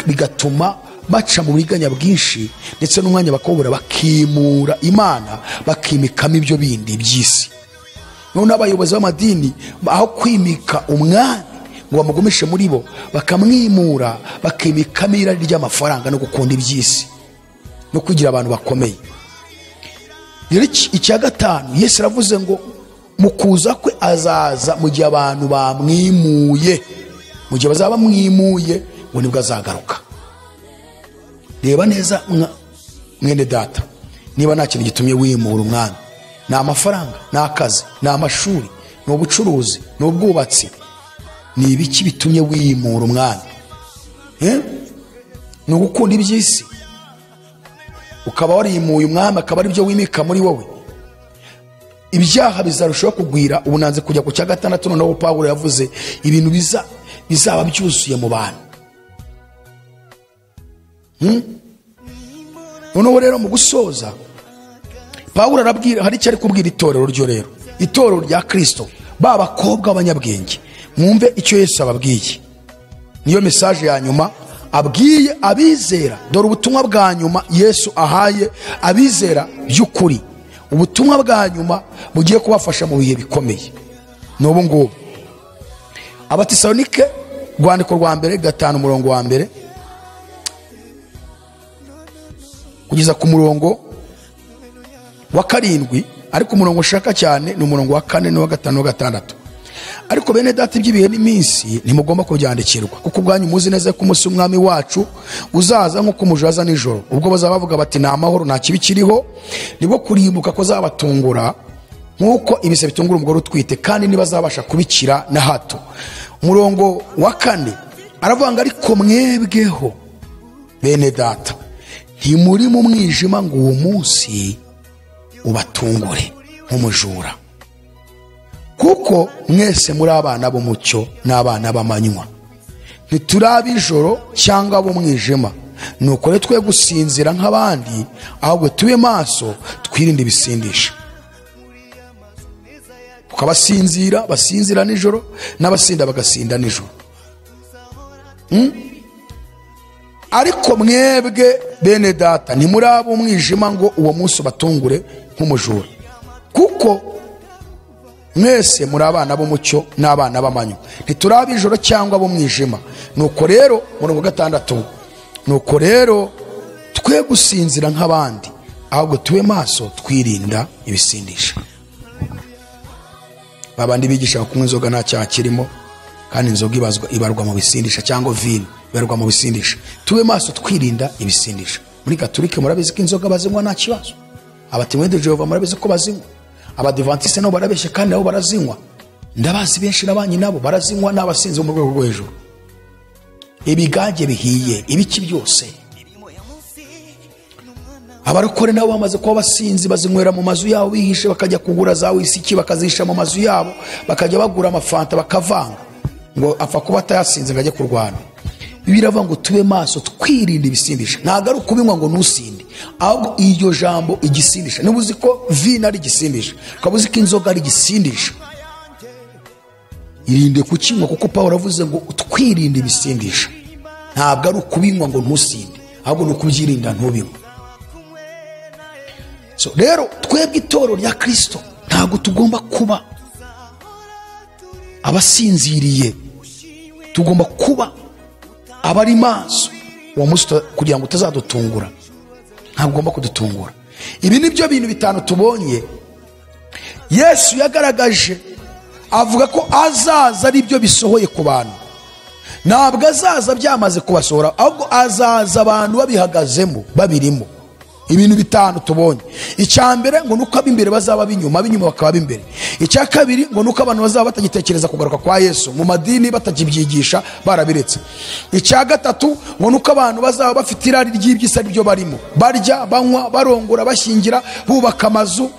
bigatuma baca mu buriganya bwinshi, ndetse n'umwanya bakobora bakimura Imana, bakimikamo ibyo bindi by'isi. None abayobozi b'amadini aho kwimika umwami ngo bamugumishe muri bo, bakamwimura, bakimikamo irari ry'amafaranga no gukunda iby'isi no kugira abantu bakomeye. Rero icya gatanu Yesu aravuze ngo mu kuza kwe azaza mu gihe abantu bamwimuye. Mu gihe bazaba bamwimuye ngo nibwo azagaruka. Reba neza mwene data, niba nta kintu gitumye wimura umwami, ni amafaranga, ni akazi, ni amashuri, ni ubucuruzi, ni ubwubatsi, ni ibiki bitumye wimura umwami? Ni ugukunda iby'isi, ukaba warimuye umwami akaba ari byo wimika muri wowe. Ibyaha bizarushaho kugwira. Ubu nanze kujya ku cya gatandatu, noneho Pawulo yavuze ibintu bizaba byuzuye mu bantu. Noneho rero mu gusoza Pawulo arabwira, hari icyo ari kubwira itorero ryo, rero itorero rya Kristo, ba bakobwa b'abanyabwenge, mwumve icyo Yesu ababwiye. Niyo message ya nyuma abwiye abizera. Dore ubutumwa bwa nyuma Yesu ahaye abizera by'ukuri, ubutumwa bwa nyuma bugiye kubafasha mu bihe bikomeye. N'ubu ngubu Abatesalonike, rwandiko rwa mbere 5 umurongo wa mbere kugeza ku murongo wa 7, ariko umurongo ushaka cyane ni umurongo wa 4 n'uwa 5 n'uwa 6. Ariko bene data, iby'ibihe n'iminsi ntimugomba kubyandikirwa, kuko ubwanyu muzi neza ko umunsi w'umwami wacu uzaza nk'uko umujaza nijoro. Ubwo bazaba bavuga bati nta mahoro, nta kibi kiriho, nibwo kurimbuka ko zabatungura nk'uko ibise bitungura umugore utwite, kandi ntibazabasha kubikira na hato. Umurongo wa 4 aravuga ngo ariko mwebweho bene data, ntimuri mu mwijima ngo uwo munsi ubatungure nk'umujura, kuko mwese muri abana b'umucyo n'abana b'amanywa, ntituri ab'ijoro cyangwa ab'umwijima. Nuko rero twe gusinzira nk'abandi, ahubwo tube maso, twirinde ibisindisha. Ukabasinzira basinzira nijoro, n'abasinda bagasinda nijoro. Ariko mwebwe bene data, ntimuri ab'umwijima ngo uwo munsi ubatungure nk'umujura, kuko mwese muri abana b'umucyo n'abana b'amanywa, ntituraba ijoro cyangwa b'umwijima. Nuko rero murongo 6, nuko rero twe gusinzira nk'abandi, ahubwo tube maso twirinda ibisindisha. Babandi bigisha kunywa inzoga nta cyaha kirimo, kandi inzoga ibarwa mu bisindisha, cyangwa vino ibarwa mu bisindisha. Tube maso twirinda ibisindisha. Muri Gatolika murabizi ko inzoga bazinywa nta kibazo, abatimwe de Jehova murabizi ko bazinywa, abadivantiste nabo barabeshye kandi nabo barazinywa, ndabazi benshi n'abanyi nabo barazinywa, n'abasinzi mu rwego rwo hejuru. Ibigage bihiye ibiki byose, abarokore nabo bamaze kuba basinzi bazinywera mu mazu yabo bihishe, bakajya kugura za wisiki bakazisha mu mazu yabo, bakajya bagura amafanta bakavanga, ngo apfa kuba atayasinze ngo ajye kurwana. Biravuga ngo tube maso twirinda ibisindisha. Ntago ari ukubinywa ngo nusinde, ahubwo iryo jambo igisindisha. Niba uzi ko vino ari igisindisha, ukaba uzi ko inzoga ari igisindisha, irinde kukinywa, kuko Pawulo avuze ngo twirinde ibisindisha. Ntabwo ari ukubinywa ngo ntusinde, ahubwo ni ukubyirinda ntubinywe. So rero twebwe itorero rya Kristo ntabwo tugomba kuba abasinziriye, tugomba kuba abari maso uwo munsi kugira ngo utazadutungura. Ntabwo ugomba kudutungura. Ibi ni byo bintu bitanu tubonye Yesu yagaragaje, avuga ko azaza ari byo bisohoye ku bantu. Ntabwo azaza byamaze kubasohora, ahubwo azaza abantu babihagazemo, babirimo. Ibintu bitanu tubonye. Icya mbere ngo nuko ab'imbere bazaba b'inyuma, ab'inyuma bakaba b'imbere. Icya kabiri ngo nuko abantu bazaba batagitekereza kugaruka kwa Yesu, mu madini batakibyigisha barabiretse. Icya gatatu ngo nuko abantu bazaba bafite irari ry'ibyisa ryo barimo, barya banywa barongora bashyingira bubaka amazu,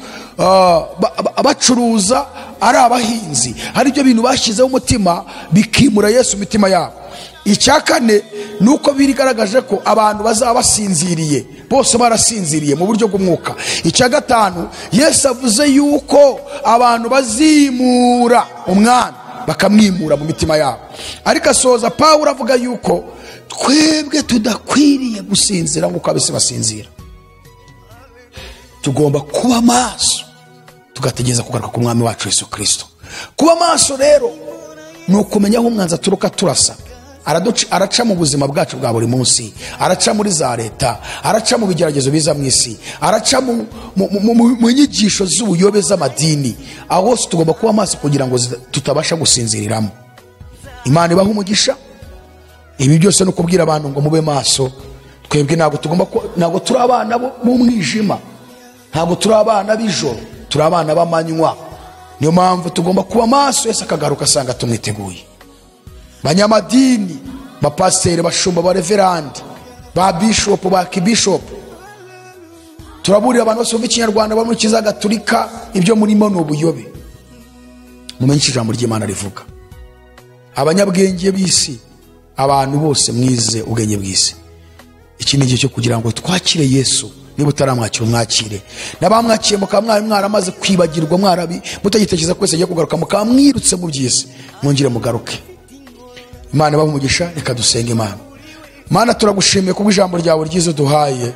bacuruza, ari abahinzi. Hari byo bintu bashyizeho umutima bikimura Yesu mitima yabo. Icya kane nuko birigaragaje ko abantu bazaba basinziriye, bose barasinziriye mu buryo bw'umwuka. Icya gatanu Yesu avuze yuko abantu bazimura umwana bakamwimura mu mitima yabo. Ariko asoza Pawulo avuga yuko twebwe tudakwiriye gusinzira nk'uko abisi basinzira. Tugomba kuba maso tugategereza kugaruka ku mwami wacu Yesu Kristo. Kuba maso rero ni ukumenya aho umwanzi aturuka turasa. Araca mu buzima bwacu bwa buri munsi, araca muri za leta, araca mu bigeragezo biza mu isi, araca mu nyigisho z'ubuyobe z'amadini. Aho hose tugomba kuba maso kugira ngo tutabasha gusinziriramo. Imana ibaha umugisha. Ibi byose no kubwira abantu ngo mube maso. Twebwe ntabwo turi abana b'umwijima, ntabwo turi abana b'ijoro, turi abana b'amanywa. Niyo mpamvu tugomba kuba maso, Yesu akagaruka asanga tumwiteguye. Banyamadini, bapasiteri, bashumba, bareverandi, ba bishop, ba kibishop, turaburira abantu bose bumva Ikinyarwanda bari mu Kiliziya Gatolika, ibyo murimo ni ubuyobe. Mumenye ijambo ry'Imana rivuga. Abanyabwenge b'isi, abantu bose mwize ubwenge bw'isi, iki ni igihe cyo kugira ngo twakire Yesu. Niba utaramwakira umwakire, nabamwakiye mukaba mwaramaze kwibagirwa, mutagitekereza kwese agiye kugaruka, mukaba mwirutse mu by'isi, mwongere mugaruke. Imana ibahe umugisha. Reka dusenge. Mana turagushimiye kubwo ijambo ryawe ryiza duhaye.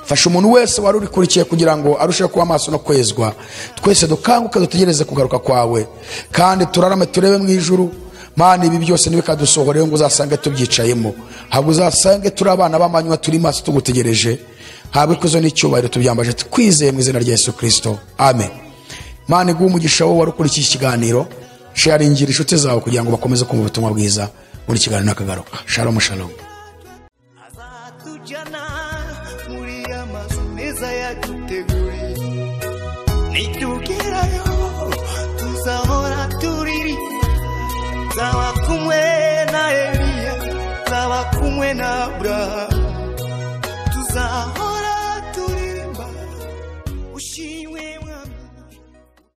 Fasha umuntu wese wari urikurikiye kugira ngo arusheho kuba maso no kwezwa. Twese dukanguke dutegereze kugaruka kwawe, kandi turarame turebe mu ijuru. Mana ibi byose ntibikadusohoreho ngo uzasange tubyicayemo, ahubwo uzasange turi abana b'amanywa, turi maso tugutegereje. Habwe ikuzo n'icyubahiro tubyambaje twizeye mu izina rya Yesu Kristo, amen. Mana iguhe umugisha wowe wari ukurikiye ikiganiro. Sharingira inshuti zawe kugira ngo bakomeze kumva ubutumwa bwiza muri kiganiro nakagaruka. Shalom shalom. Azatujyana muri amazu meza yaduteguriye, nitugerayo tuzahora tuririza. Nzaba kumwe na Eliya, nzaba kumwe na Abrahamu.